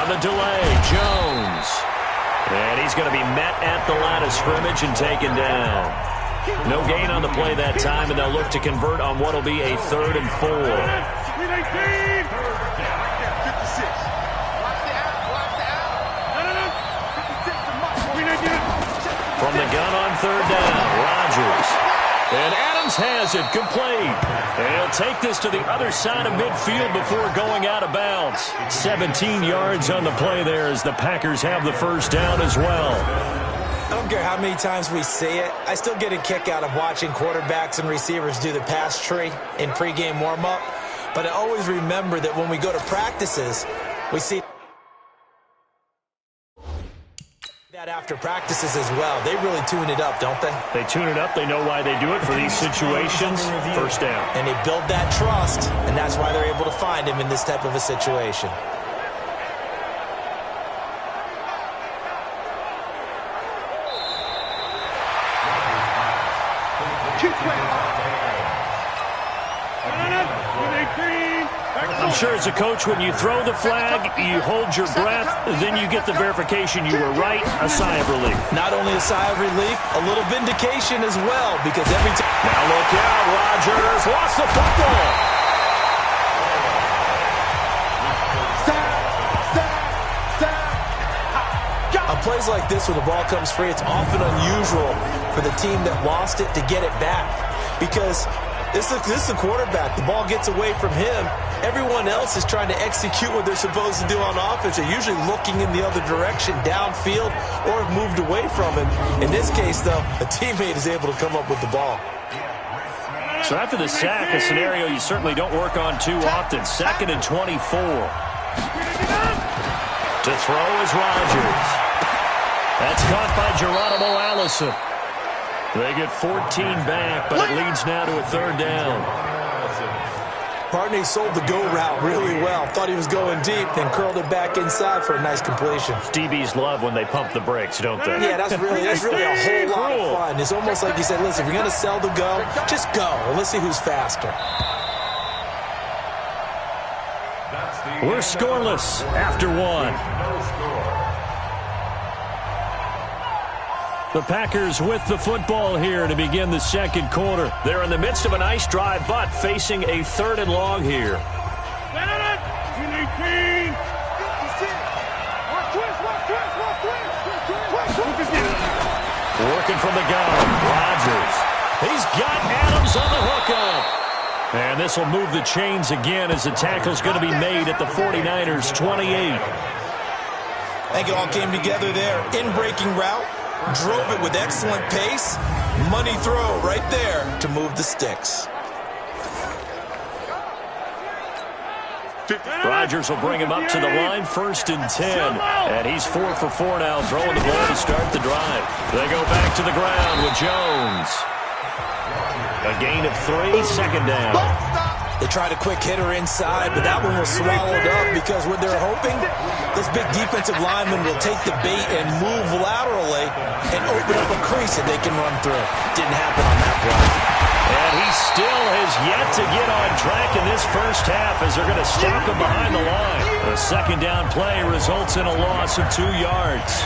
On the delay, Jones. And he's going to be met at the line of scrimmage and taken down. No gain on the play that time, and they'll look to convert on what will be a 3rd and 4. From the gun on 3rd down, Rodgers. And Adams has it, complete. And he'll take this to the other side of midfield before going out of bounds. 17 yards on the play there as the Packers have the 1st down as well.
I don't care how many times we say it. I still get a kick out of watching quarterbacks and receivers do the pass tree in pregame warm-up. But I always remember that when we go to practices, we see that after practices as well. They really tune it up, don't they?
They tune it up. They know why they do it for these situations. 1st down.
And they build that trust, and that's why they're able to find him in this type of a situation.
I'm sure as a coach, when you throw the flag, you hold your breath, then you get the verification you were right, a sigh of relief.
Not only a sigh of relief, a little vindication as well, because every time...
Now look out, Rodgers lost the football.
On plays like this, when the ball comes free, it's often unusual for the team that lost it to get it back, because this is the quarterback. The ball gets away from him. Everyone else is trying to execute what they're supposed to do on offense. They're usually looking in the other direction, downfield, or have moved away from him. In this case, though, a teammate is able to come up with the ball.
So after the sack, a scenario you certainly don't work on too often. 2nd and 24. To throw is Rodgers. That's caught by Geronimo Allison. They get 14 back, but it leads now to a 3rd down.
Partney sold the go route really well. Thought he was going deep, then curled it back inside for a nice completion.
DBs love when they pump the brakes, don't they?
Yeah, that's really a whole lot of fun. It's almost like you said, listen, if you're going to sell the go, just go, and let's see who's faster.
We're scoreless after 1. The Packers with the football here to begin the 2nd quarter. They're in the midst of a nice drive, but facing a 3rd and long here. Working from the gun, Rodgers. He's got Adams on the hookup. And this will move the chains again as the tackle's going to be made at the 49ers' 28.
I think it all came together there. In-breaking route. Drove it with excellent pace. Money throw right there to move the sticks.
Rodgers will bring him up to the line, 1st and 10. And he's 4 for 4 now, throwing the ball to start the drive. They go back to the ground with Jones. A gain of 3, 2nd down.
They tried a quick hitter inside, but that one was swallowed up because what they're hoping, this big defensive lineman will take the bait and move laterally and open up a crease that they can run through. Didn't happen on that play.
And he still has yet to get on track in this first half as they're going to stop him behind the line. A 2nd down play results in a loss of 2 yards.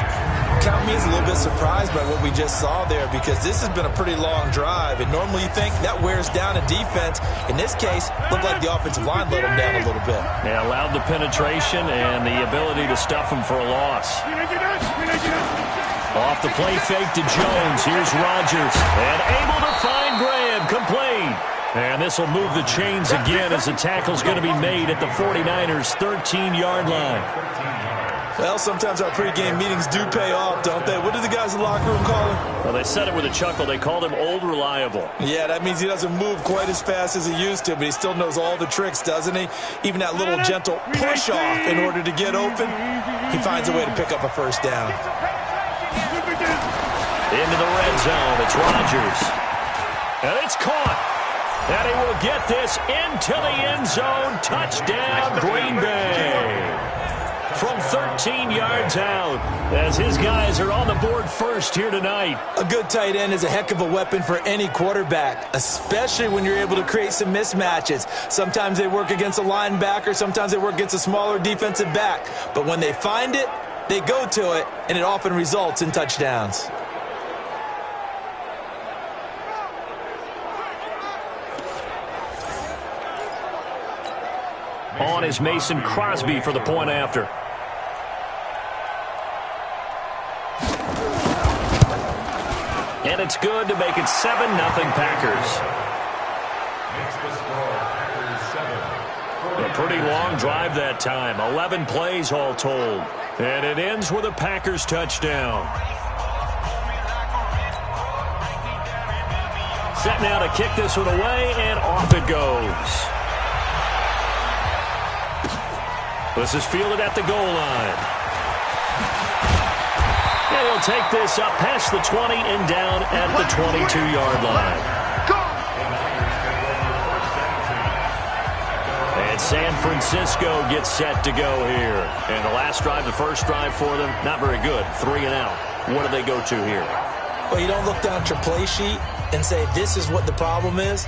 Count me as a little bit surprised by what we just saw there, because this has been a pretty long drive, and normally you think that wears down a defense. In this case, looked like the offensive line let them down a little bit.
Yeah, allowed the penetration and the ability to stuff them for a loss. Off the play fake to Jones. Here's Rodgers, and able to find Graham, complete. And this will move the chains again as the tackle's going to be made at the 49ers' 13-yard line.
Well, sometimes our pregame meetings do pay off, don't they? What do the guys in the locker room call him?
Well, they said it with a chuckle. They called him Old Reliable.
Yeah, that means he doesn't move quite as fast as he used to, but he still knows all the tricks, doesn't he? Even that little gentle push-off in order to get open, he finds a way to pick up a 1st down.
Into the red zone, it's Rodgers. And it's caught. And he will get this into the end zone. Touchdown, Green Bay. From 13 yards out, as his guys are on the board first here tonight.
A good tight end is a heck of a weapon for any quarterback, especially when you're able to create some mismatches. Sometimes they work against a linebacker, sometimes they work against a smaller defensive back. But when they find it, they go to it, and it often results in touchdowns.
On is Mason Crosby for the point after. And it's good to make it 7-0 Packers. A pretty long drive that time. 11 plays all told. And it ends with a Packers touchdown. Set now to kick this one away, and off it goes. This is fielded at the goal line. And he'll take this up past the 20 and down at the 22-yard line. And San Francisco gets set to go here. And the last drive, the first drive for them, not very good. 3 and out. What do they go to here?
Well, you don't look down at your play sheet and say, this is what the problem is.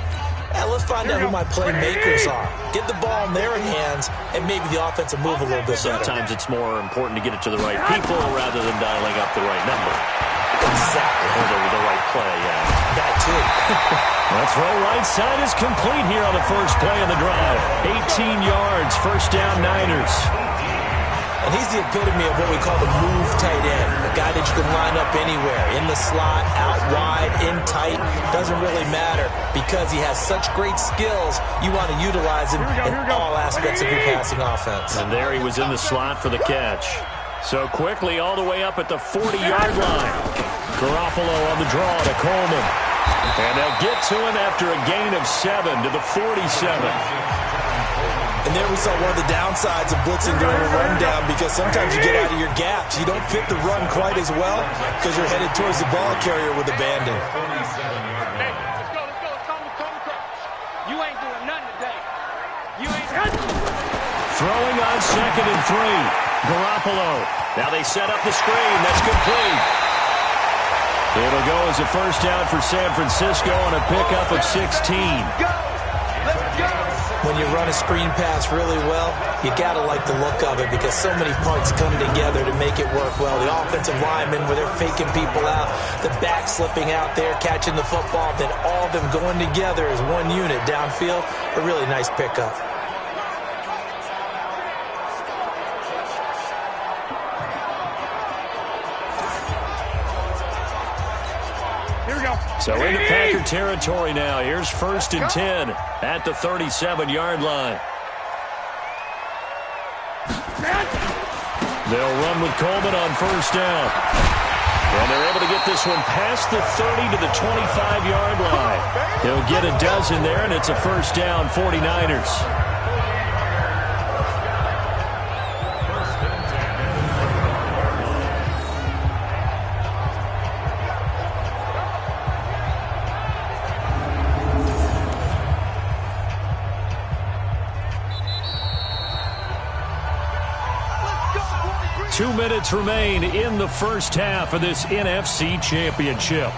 let's find out who my playmakers are. Get the ball in their hands, and maybe the offensive move a little bit better.
Sometimes it's more important to get it to the right people rather than dialing up the right number.
Exactly.
Or the right play, yeah.
That too.
The throw right side is complete here on the first play of the drive. 18 yards, first down Niners.
And he's the epitome of what we call the move tight end. A guy that you can line up anywhere. In the slot, out wide, in tight. Doesn't really matter because he has such great skills. You want to utilize him in all aspects of your passing offense.
And there he was in the slot for the catch. So quickly all the way up at the 40-yard line. Garoppolo on the draw to Coleman. And they'll get to him after a gain of 7 to the 47.
And there we saw one of the downsides of blitzing during a rundown because sometimes you get out of your gaps. You don't fit the run quite as well because you're headed towards the ball carrier with abandon.
Hey, let's go. Come across. You ain't doing nothing today. You ain't.
Throwing on 2nd and 3. Garoppolo. Now they set up the screen. That's complete. It'll go as a first down for San Francisco on a pickup of 16.
When you run a screen pass really well, you got to like the look of it because so many parts come together to make it work well. The offensive linemen, where they're faking people out, the back slipping out there, catching the football, then all of them going together as one unit downfield. A really nice pickup.
So into Packer territory now. Here's 1st and 10 at the 37-yard line. They'll run with Coleman on first down. And they're able to get this one past the 30 to the 25-yard line. He'll get a dozen there, and it's a first down, 49ers. 2 minutes remain in the first half of this NFC Championship.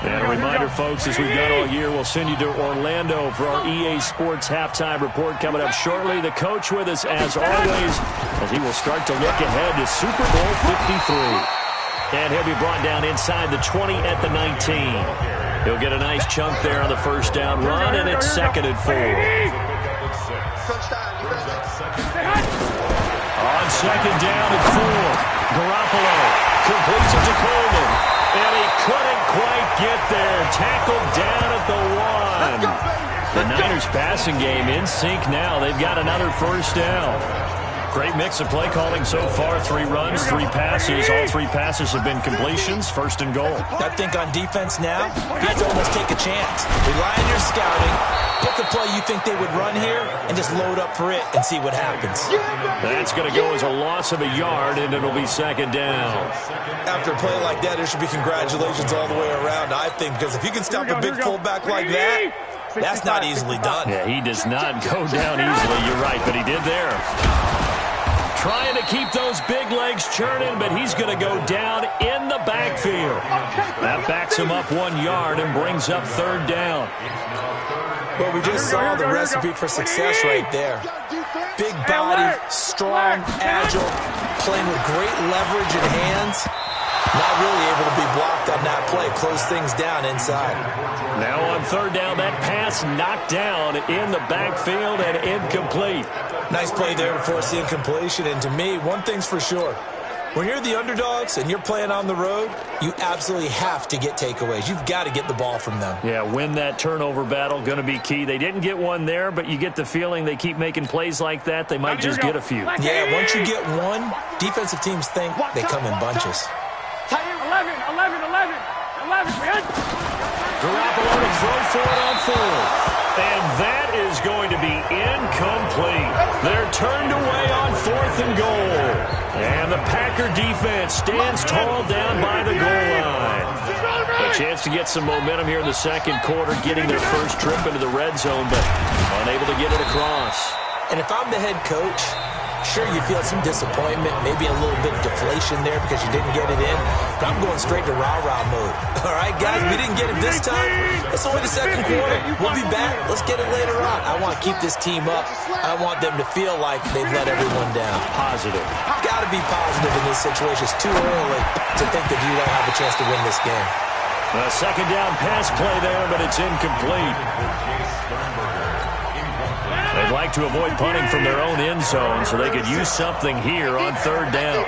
And a reminder, folks, as we've done all year, we'll send you to Orlando for our EA Sports halftime report coming up shortly. The coach with us, as always, as he will start to look ahead to Super Bowl 53. And he'll be brought down inside the 20 at the 19. He'll get a nice chunk there on the first down run, and it's 2nd and 4. On 2nd down and 4, Garoppolo completes it to Coleman, and he couldn't quite get there. Tackled down at the 1. The Niners passing game in sync now. They've got another first down. Great mix of play calling so far. 3 runs, 3 passes. All 3 passes have been completions. 1st and goal.
I think on defense now, you have to almost take a chance. Rely on your scouting. Pick a play you think they would run here and just load up for it and see what happens.
That's going to go as a loss of a yard, and it'll be 2nd down.
After a play like that, there should be congratulations all the way around, I think, because if you can stop a big fullback like that, that's not easily done.
Yeah, he does not go down easily. You're right, but he did there. Trying to keep those big legs churning, but he's going to go down in the backfield. That backs him up 1 yard and brings up 3rd down.
Well, we just saw the recipe for success right there. Big body, strong, agile, playing with great leverage in hands. Not really able to be blocked on that play. Close things down inside.
Now on 3rd down, that pass knocked down in the backfield and incomplete.
Nice play there to force the incompletion. And to me, one thing's for sure. When you're the underdogs and you're playing on the road, you absolutely have to get takeaways. You've got to get the ball from them.
Yeah, win that turnover battle, going to be key. They didn't get one there, but you get the feeling they keep making plays like that, they might just get a few.
Yeah, once you get one, defensive teams think they come in bunches.
11.
Garoppolo to throw for it on 4th. And that is going to be incomplete. They're turned away on 4th and goal. And the Packer defense stands tall down by the goal line. A chance to get some momentum here in the 2nd quarter, getting their first trip into the red zone, but unable to get it across.
And if I'm the head coach, Sure, you feel some disappointment, maybe a little bit of deflation there because you didn't get it in. But I'm going straight to rah-rah mode. All right, guys, we didn't get it this time. It's only the second quarter. We'll be back. Let's get it later on. I want to keep this team up. I want them to feel like they've let everyone down.
Positive.
Got to be positive in this situation. It's too early to think that you don't have a chance to win this game.
A second down pass play there, but it's incomplete. They'd like to avoid punting from their own end zone so they could use something here on third down.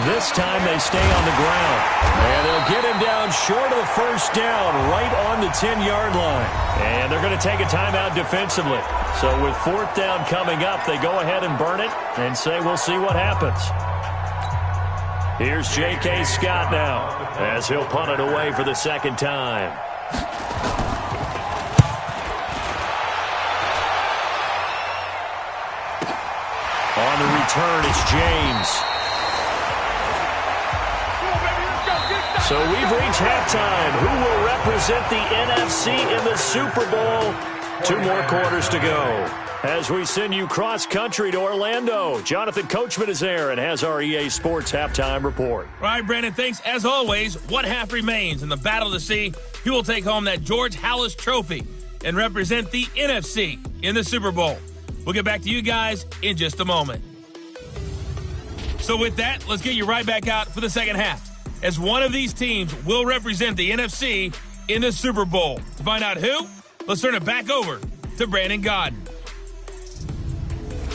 This time they stay on the ground. And they'll get him down short of the first down, right on the 10-yard line. And they're going to take a timeout defensively. So with fourth down coming up, they go ahead and burn it and say we'll see what happens. Here's J.K. Scott now as he'll punt it away for the second time. On the return, it's James. So we've reached halftime. Who will represent the NFC in the Super Bowl? 2 more quarters to go. As we send you cross-country to Orlando, Jonathan Coachman is there and has our EA Sports halftime report.
All right, Brandon, thanks. As always, one half remains in the Battle of the Sea. He will take home that George Halas Trophy and represent the NFC in the Super Bowl. We'll get back to you guys in just a moment. So with that, let's get you right back out for the second half, as one of these teams will represent the NFC in the Super Bowl. To find out who, let's turn it back over to Brandon Gaudin.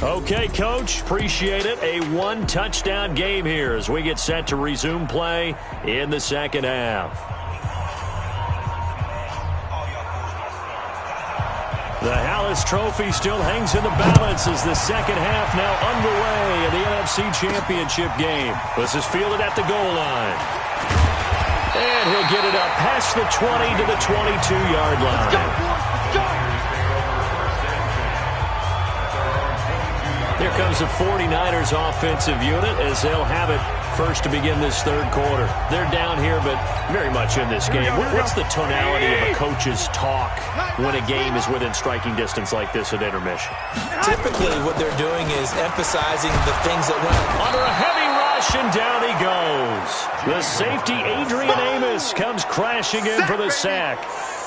Okay, Coach, appreciate it. A 1-touchdown game here as we get set to resume play in the second half. The Halas Trophy still hangs in the balance as the second half now underway in the NFC Championship game. This is fielded at the goal line. And he'll get it up past the 20 to the 22-yard line. Here comes the 49ers offensive unit as they'll have it first to begin this third quarter. They're down here, but very much in this game. What's the tonality of a coach's talk when a game is within striking distance like this at intermission?
Typically, what they're doing is emphasizing the things that went
under a heavy rush, and down he goes. The safety, Adrian Amos, comes crashing in for the sack.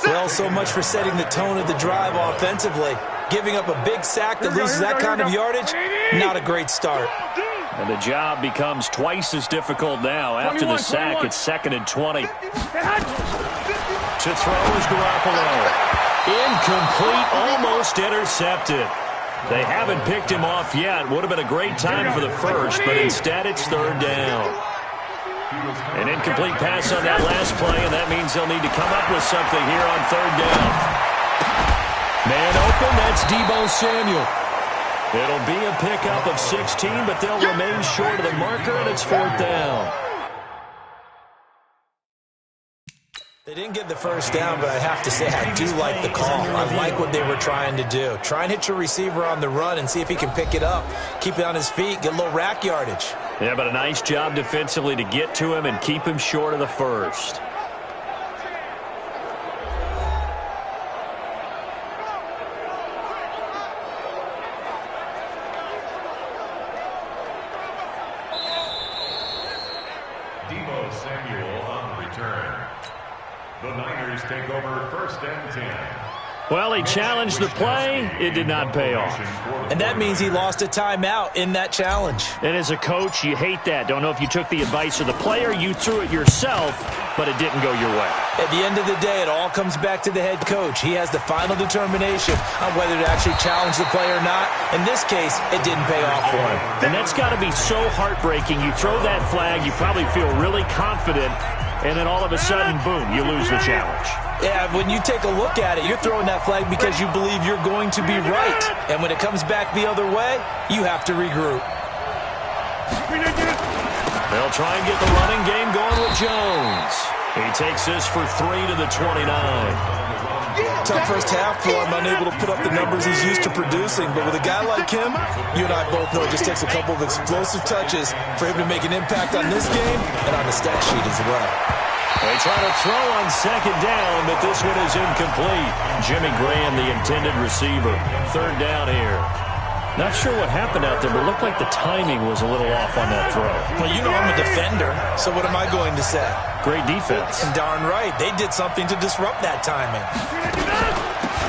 Well, so much for setting the tone of the drive offensively. Giving up a big sack that loses that kind of yardage, not a great start.
And the job becomes twice as difficult now. After the sack, it's 2nd and 20. To throw is Garoppolo. Incomplete, almost intercepted. They haven't picked him off yet. Would have been a great time for the first, but instead it's third down. An incomplete pass on that last play, and that means they'll need to come up with something here on third down. Man open, that's Deebo Samuel. It'll be a pickup of 16, but they'll remain short of the marker, and it's fourth down.
They didn't get the first down, but I have to say I do like the call. I like what they were trying to do. Try and hit your receiver on the run and see if he can pick it up. Keep it on his feet, get a little rack yardage.
Yeah, but a nice job defensively to get to him and keep him short of the first.
Deebo Samuel on the return. The Niners take over 1st and 10.
Well, he challenged the play. It did not pay off.
And that means he lost a timeout in that challenge.
And as a coach, you hate that. Don't know if you took the advice of the player, you threw it yourself, but it didn't go your way.
At the end of the day, it all comes back to the head coach. He has the final determination on whether to actually challenge the play or not. In this case, it didn't pay off for him.
And that's got to be so heartbreaking. You throw that flag, you probably feel really confident, and then all of a sudden, boom, you lose the challenge.
Yeah, when you take a look at it, you're throwing that flag because you believe you're going to be right. And when it comes back the other way, you have to regroup.
They'll try and get the running game going with Jones. He takes this for 3 to the 29.
Tough first half for him, unable to put up the numbers he's used to producing. But with a guy like him, you and I both know it just takes a couple of explosive touches for him to make an impact on this game and on the stat sheet as well.
They try to throw on second down, but this one is incomplete. Jimmy Graham, the intended receiver. Third down here. Not sure what happened out there, but it looked like the timing was a little off on that throw.
Well, you know I'm a defender, so what am I going to say?
Great defense.
And darn right, they did something to disrupt that timing.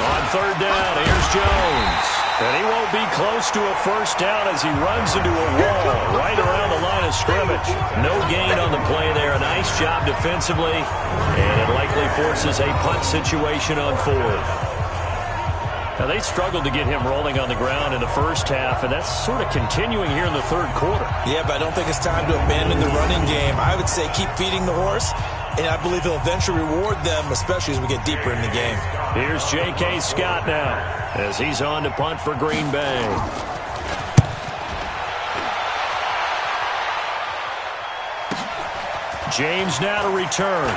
On third down, here's Jones. And he won't be close to a first down as he runs into a wall right around the line of scrimmage. No gain on the play there. A nice job defensively, and it likely forces a punt situation on fourth. Now, they struggled to get him rolling on the ground in the first half, and that's sort of continuing here in the third quarter. Yeah, but I don't think it's time to abandon the running game. I would say keep feeding the horse, and I believe he'll eventually reward them, especially as we get deeper in the game. Here's J.K. Scott now as he's on to punt for Green Bay. James now to return.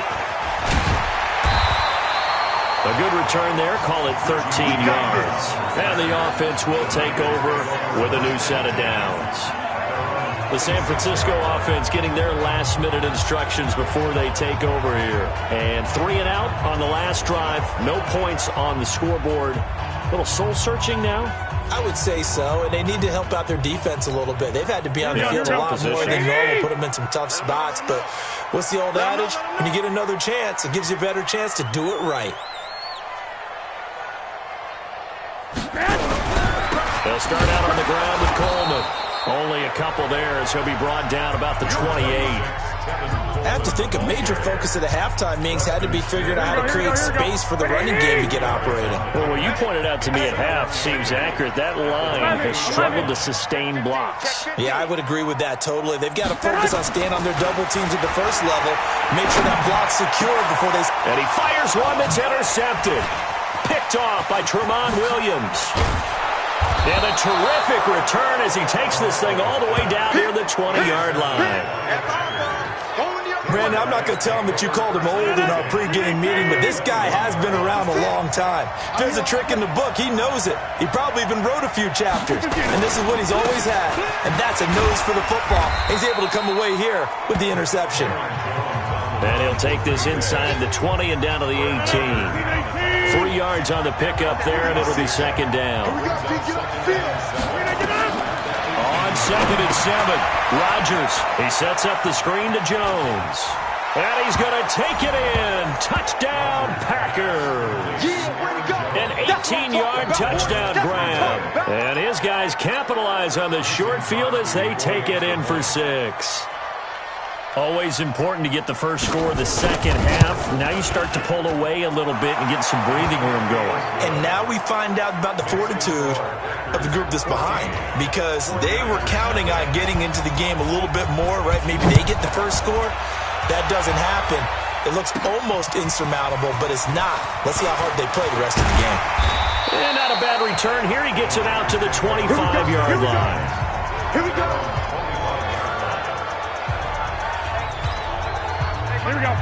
A good return there, call it 13 yards. And the offense will take over with a new set of downs. The San Francisco offense getting their last-minute instructions before they take over here. And 3 and out on the last drive. No points on the scoreboard. A little soul-searching now? I would say so, and they need to help out their defense a little bit. They've had to be on the field a lot more than normal, put them in some tough spots. But what's the old adage? When you get another chance, it gives you a better chance to do it right. They'll start out on the ground with Coleman. Only a couple there as he'll be brought down about the 28. I have to think a major focus at the halftime meetings had to be figuring out how to create space for the running game to get operating. Well, what you pointed out to me at half seems accurate. That line has struggled to sustain blocks. Yeah, I would agree with that totally. They've got to focus on staying on their double teams at the first level, make sure that block's secure before they... And he fires one that's intercepted. Picked off by Tramon Williams. And a terrific return as he takes this thing all the way down near the 20-yard line. Brandon, I'm not going to tell him that you called him old in our pregame meeting, but this guy has been around a long time. If there's a trick in the book, he knows it. He probably even wrote a few chapters. And this is what he's always had. And that's a nose for the football. He's able to come away here with the interception. And he'll take this inside the 20 and down to the 18. 3 yards on the pickup there, and it'll be second down. On 2nd and 7, Rodgers. He sets up the screen to Jones. And he's going to take it in. Touchdown, Packers. An 18-yard touchdown grab. And his guys capitalize on the short field as they take it in for 6. Always important to get the first score of the second half. Now you start to pull away a little bit and get some breathing room going. And now we find out about the fortitude of the group that's behind, because they were counting on getting into the game a little bit more, right? Maybe they get the first score. That doesn't happen. It looks almost insurmountable, but it's not. Let's see how hard they play the rest of the game. And not a bad return here. He gets it out to the 25-yard line.
Here we go.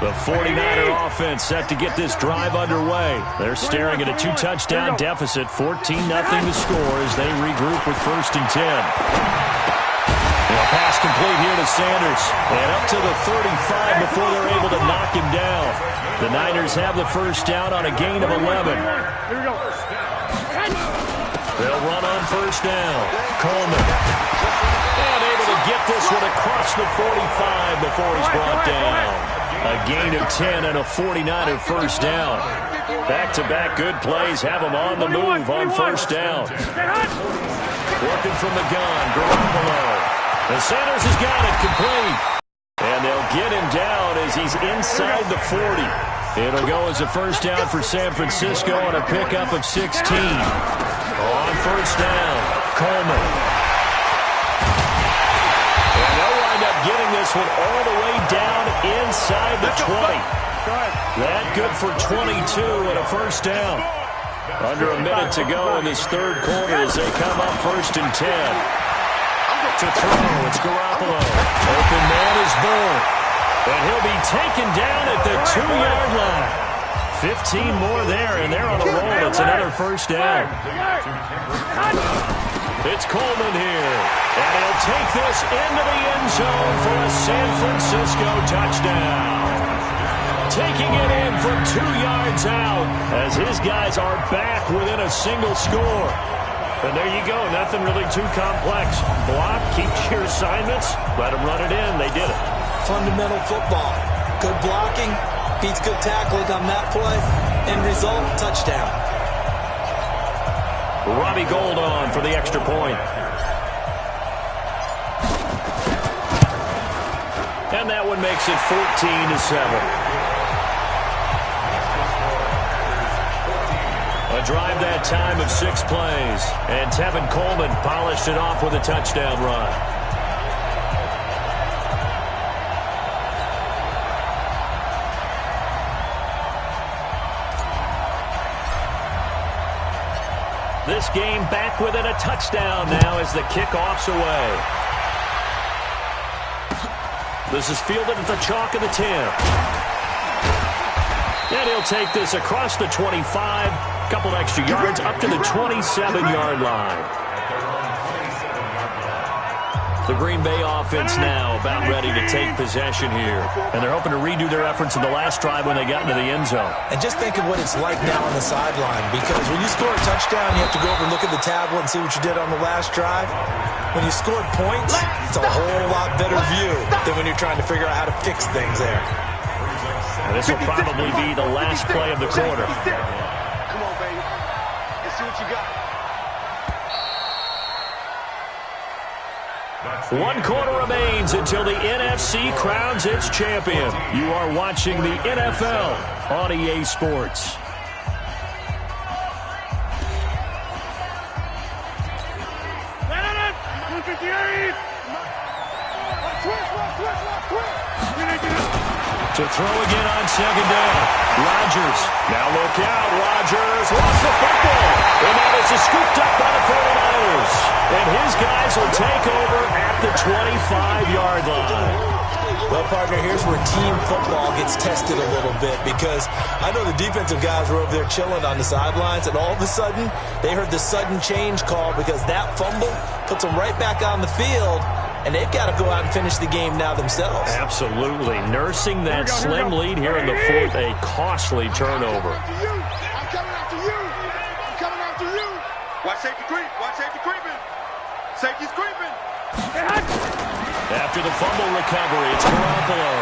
The 49er offense set to get this drive underway. They're staring at a 2-touchdown deficit, 14-0 to score as they regroup with 1st and 10. A pass complete here to Sanders, and up to the 35 before they're able to knock him down. The Niners have the first down on a gain of 11. They'll run on 1st down. Coleman. And able to get this one across the 45 before he's brought down. A gain of 10 and a 49er first down. Back-to-back good plays have them on the move on 1st down. Working from the gun, Garoppolo. And Sanders has got it complete. And they'll get him down as he's inside the 40. It'll go as a first down for San Francisco on a pickup of 16. On 1st down, Coleman. And they'll wind up getting this one all the way down inside the 20. That good for 22 and a first down. Under a minute to go in this third quarter as they come up 1st and 10. To throw, it's Garoppolo. Open man is Bull. And he'll be taken down at the 2-yard line. 15 more there, and they're on a roll. It's another first down. It's Coleman here. And he'll take this into the end zone for a San Francisco touchdown. taking it in from 2 yards out as his guys are back within a single score. And there you go. Nothing really too complex. Block, keep your assignments, let them run it in. They did it.
Fundamental football. Good blocking, beats good tackling on that play. End result, touchdown.
Robbie Gould on for the extra point. And that one makes it 14-7. A drive that time of 6 plays. And Tevin Coleman polished it off with a touchdown run. This game back within a touchdown now as the kickoff's away. This is fielded at the chalk of the 10. And he'll take this across the 25. Couple extra yards up to the 27-yard line. The Green Bay offense now about ready to take possession here. And they're hoping to redo their efforts in the last drive when they got into the end zone.
And just think of what it's like now on the sideline, because when you score a touchdown, you have to go over and look at the tablet and see what you did on the last drive. When you scored points, it's a whole lot better view than when you're trying to figure out how to fix things there.
And this will probably be the last play of the quarter.
Come on, baby. Let's see what you got.
1 quarter remains until the NFC crowns its champion. You are watching the NFL on EA Sports. To throw again on second down. Rodgers. Now look out. Rodgers lost the football. And that is scooped up by the 49ers. And his guys will take over at the 25-yard line.
Well, partner, here's where team football gets tested a little bit, because I know the defensive guys were over there chilling on the sidelines, and all of a sudden, they heard the sudden change call because that fumble puts them right back on the field, and they've got to go out and finish the game now themselves.
Absolutely. Nursing that slim lead here in the fourth, a costly turnover.
I'm coming after you. I'm coming after you. Watch safety creep. Watch safety creeping. Safety's creeping.
After the fumble recovery, it's Garoppolo.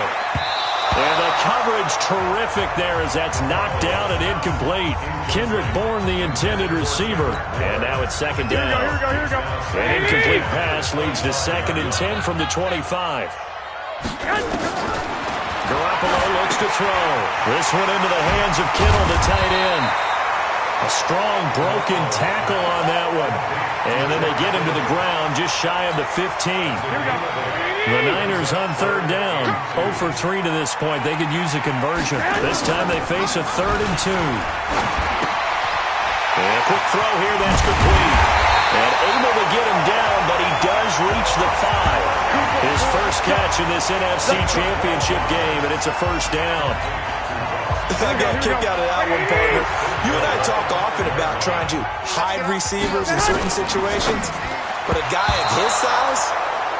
And the coverage terrific there as that's knocked down and incomplete. Kendrick Bourne, the intended receiver. And now it's second down.
Here we go.
An incomplete pass leads to 2nd and 10 from the 25. Garoppolo looks to throw. This one into the hands of Kittle, the tight end. A strong broken tackle on that one. And then they get him to the ground just shy of the 15. The Niners on 3rd down. 0 for 3 to this point. They could use a conversion. This time they face a 3rd and 2. And a quick throw here. That's complete. And able to get him down, but he does reach the 5. His first catch in this NFC Championship game, and it's a first down.
I got a kick out of that one, partner. You and I talk often about trying to hide receivers in certain situations, but a guy of his size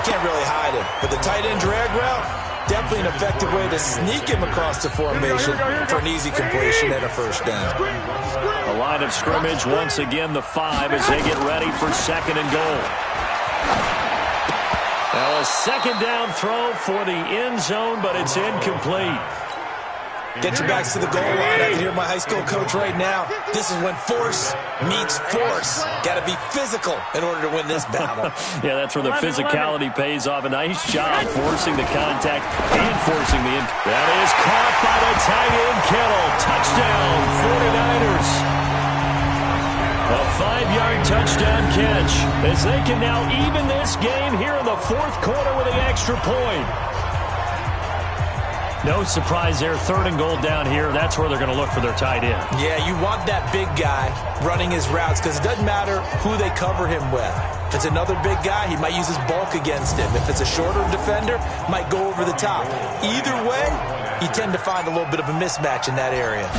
can't really hide him. But the tight end drag route, definitely an effective way to sneak him across the formation for an easy completion and a first down.
A line of scrimmage, once again the 5 as they get ready for 2nd and goal. Now a 2nd down throw for the end zone, but it's incomplete.
Get your backs to the goal line. I can hear my high school coach right now. This is when force meets force. Got to be physical in order to win this battle.
Yeah, that's where the physicality pays off. A nice job forcing the contact and forcing the That is caught by the tight end Kittle. Touchdown, 49ers. A 5-yard touchdown catch as they can now even this game here in the 4th quarter with an extra point. No surprise there. 3rd and goal down here. That's where they're going to look for their tight end.
Yeah, you want that big guy running his routes because it doesn't matter who they cover him with. If it's another big guy, he might use his bulk against him. If it's a shorter defender, might go over the top. Either way, you tend to find a little bit of a mismatch in that area.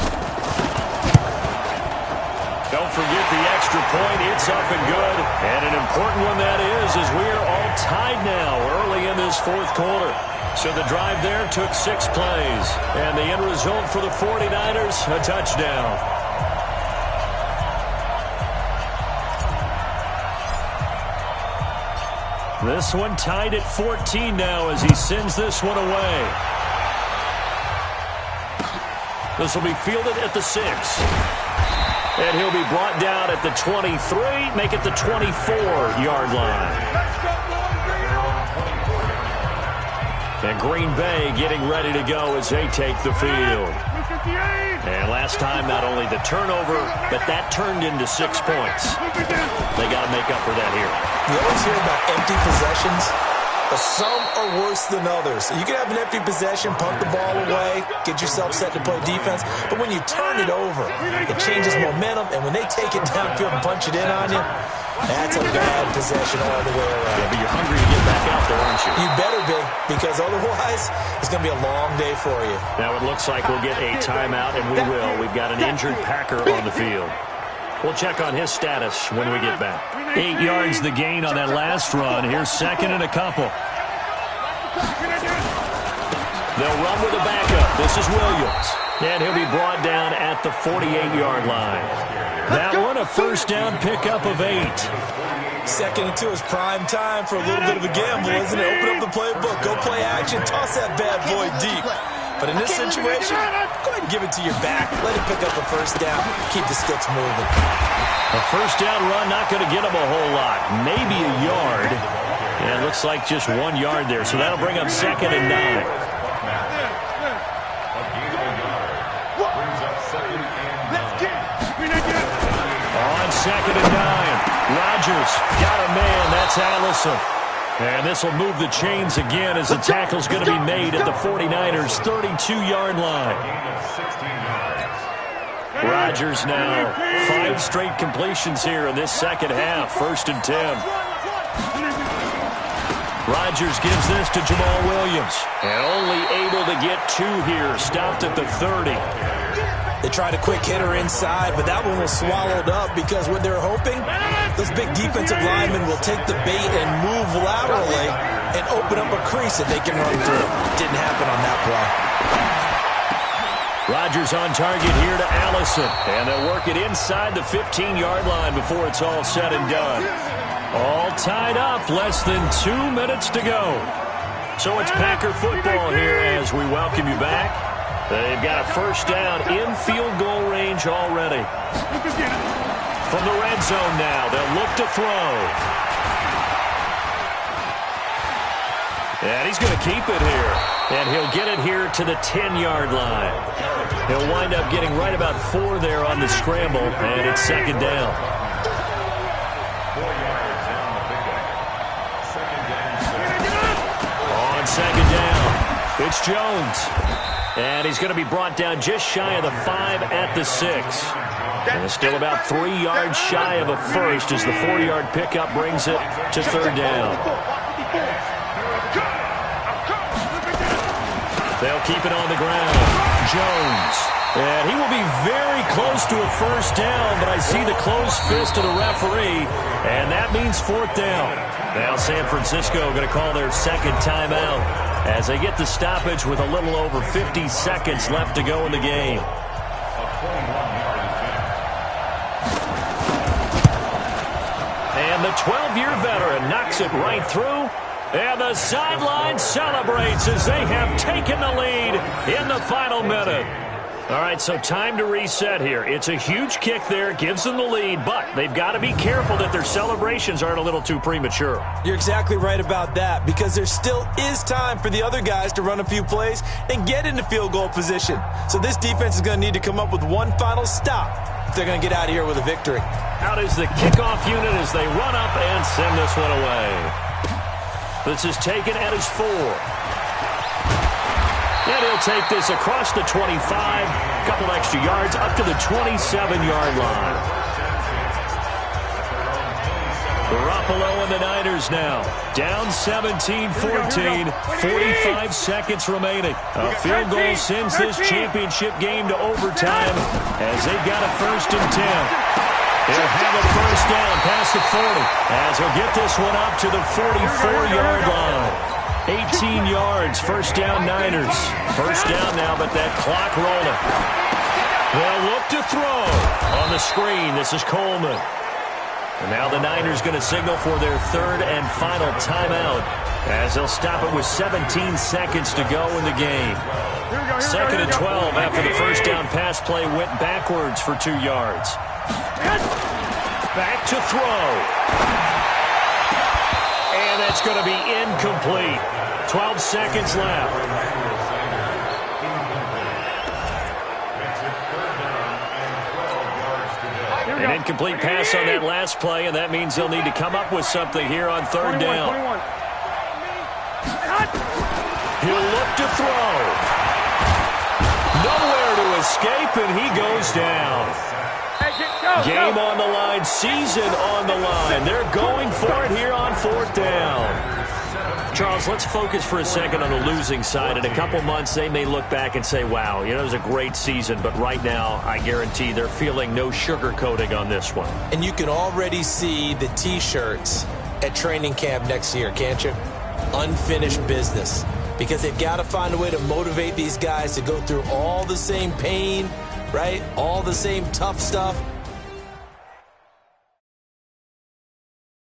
Don't forget the extra point. It's up and good. And an important one that is as we are all tied now early in this 4th quarter. So the drive there took 6 plays. And the end result for the 49ers, a touchdown. This one tied at 14 now as he sends this one away. This will be fielded at the 6. And he'll be brought down at the 23, make it the 24-yard line. And Green Bay getting ready to go as they take the field. And last time, not only the turnover, but that turned into 6 points. They got to make up for that here.
You always hear about empty possessions, but some are worse than others. You can have an empty possession, punt the ball away, get yourself set to play defense, but when you turn it over, it changes momentum, and when they take it downfield and punch it in on you, that's a bad possession all the way around.
Yeah, but you're hungry to get back out there, aren't you?
You better be, because otherwise, it's going to be a long day for you.
Now it looks like we'll get a timeout, and we will. We've got an injured Packer on the field. We'll check on his status when we get back. 8 yards the gain on that last run. Here's second and a couple. They'll run with a backup. This is Williams. And he'll be brought down at the 48-yard line. That one a first down pickup of 8.
Second and 2 is prime time for a little bit of a gamble, isn't it? Open up the playbook, go play action, toss that bad boy deep. But in this situation, go ahead and give it to your back. Let him pick up a first down. Keep the sticks moving.
A first down run, not going to get him a whole lot. Maybe a yard. And it looks like just 1 yard there. So that'll bring up second and 9. On second and 9. Rodgers got a man. That's Allison. And this will move the chains again as the tackle's going to be made at the 49ers' 32-yard line. Rodgers now 5 straight completions here in this second half. First and 10. Rodgers gives this to Jamal Williams. And only able to get 2 here. Stopped at the 30.
They tried a quick hitter inside, but that one was swallowed up because what they're hoping, those big defensive linemen will take the bait and move laterally and open up a crease that they can run through. Didn't happen on that play.
Rodgers on target here to Allison. And they'll work it inside the 15-yard line before it's all said and done. All tied up, less than 2 minutes to go. So it's Packer football here as we welcome you back. They've got a first down in field goal range already. From the red zone now, they'll look to throw. And he's going to keep it here. And he'll get it here to the 10-yard line. He'll wind up getting right about 4 there on the scramble, and it's second down.
4 yards down the pickup. Second down.
On second down, it's Jones. And he's going to be brought down just shy of the 5 at the 6. And it's still about 3 yards shy of a first as the 4-yard pickup brings it to third down. They'll keep it on the ground. Jones. And he will be very close to a first down, but I see the closed fist of the referee, and that means fourth down. Now San Francisco going to call their second timeout as they get the stoppage with a little over 50 seconds left to go in the game. And the 12-year veteran knocks it right through. And the sideline celebrates as they have taken the lead in the final minute. All right, so time to reset here. It's a huge kick there, gives them the lead, but they've got to be careful that their celebrations aren't a little too premature.
You're exactly right about that, because there still is time for the other guys to run a few plays and get into field goal position. So this defense is going to need to come up with one final stop if they're going to get out of here with a victory.
Out is the kickoff unit as they run up and send this one away. This is taken at his 4. And he'll take this across the 25, a couple extra yards up to the 27-yard line. Garoppolo and the Niners now down 17-14, 45 seconds remaining. A field goal sends this championship game to overtime as they've got a first and 10. He'll have a first down past the 40 as he'll get this one up to the 44-yard line. 18 yards, first down Niners. First down now, but that clock rolling. They'll look to throw on the screen. This is Coleman. And now the Niners going to signal for their third and final timeout as they'll stop it with 17 seconds to go in the game. Second and 12 after the first down pass play went backwards for 2 yards. Back to throw. And that's going to be incomplete. 12 seconds left. An incomplete pass on that last play, and that means they'll need to come up with something here on third down. He'll look to throw. Nowhere to escape, and he goes down. Game on the line, season on the line. They're going for it here on fourth down. Charles, let's focus for a second on the losing side. In a couple months, they may look back and say, wow, it was a great season. But right now, I guarantee they're feeling no sugarcoating on this one.
And you can already see the T-shirts at training camp next year, can't you? Unfinished business. Because they've got to find a way to motivate these guys to go through all the same pain, right? All the same tough stuff,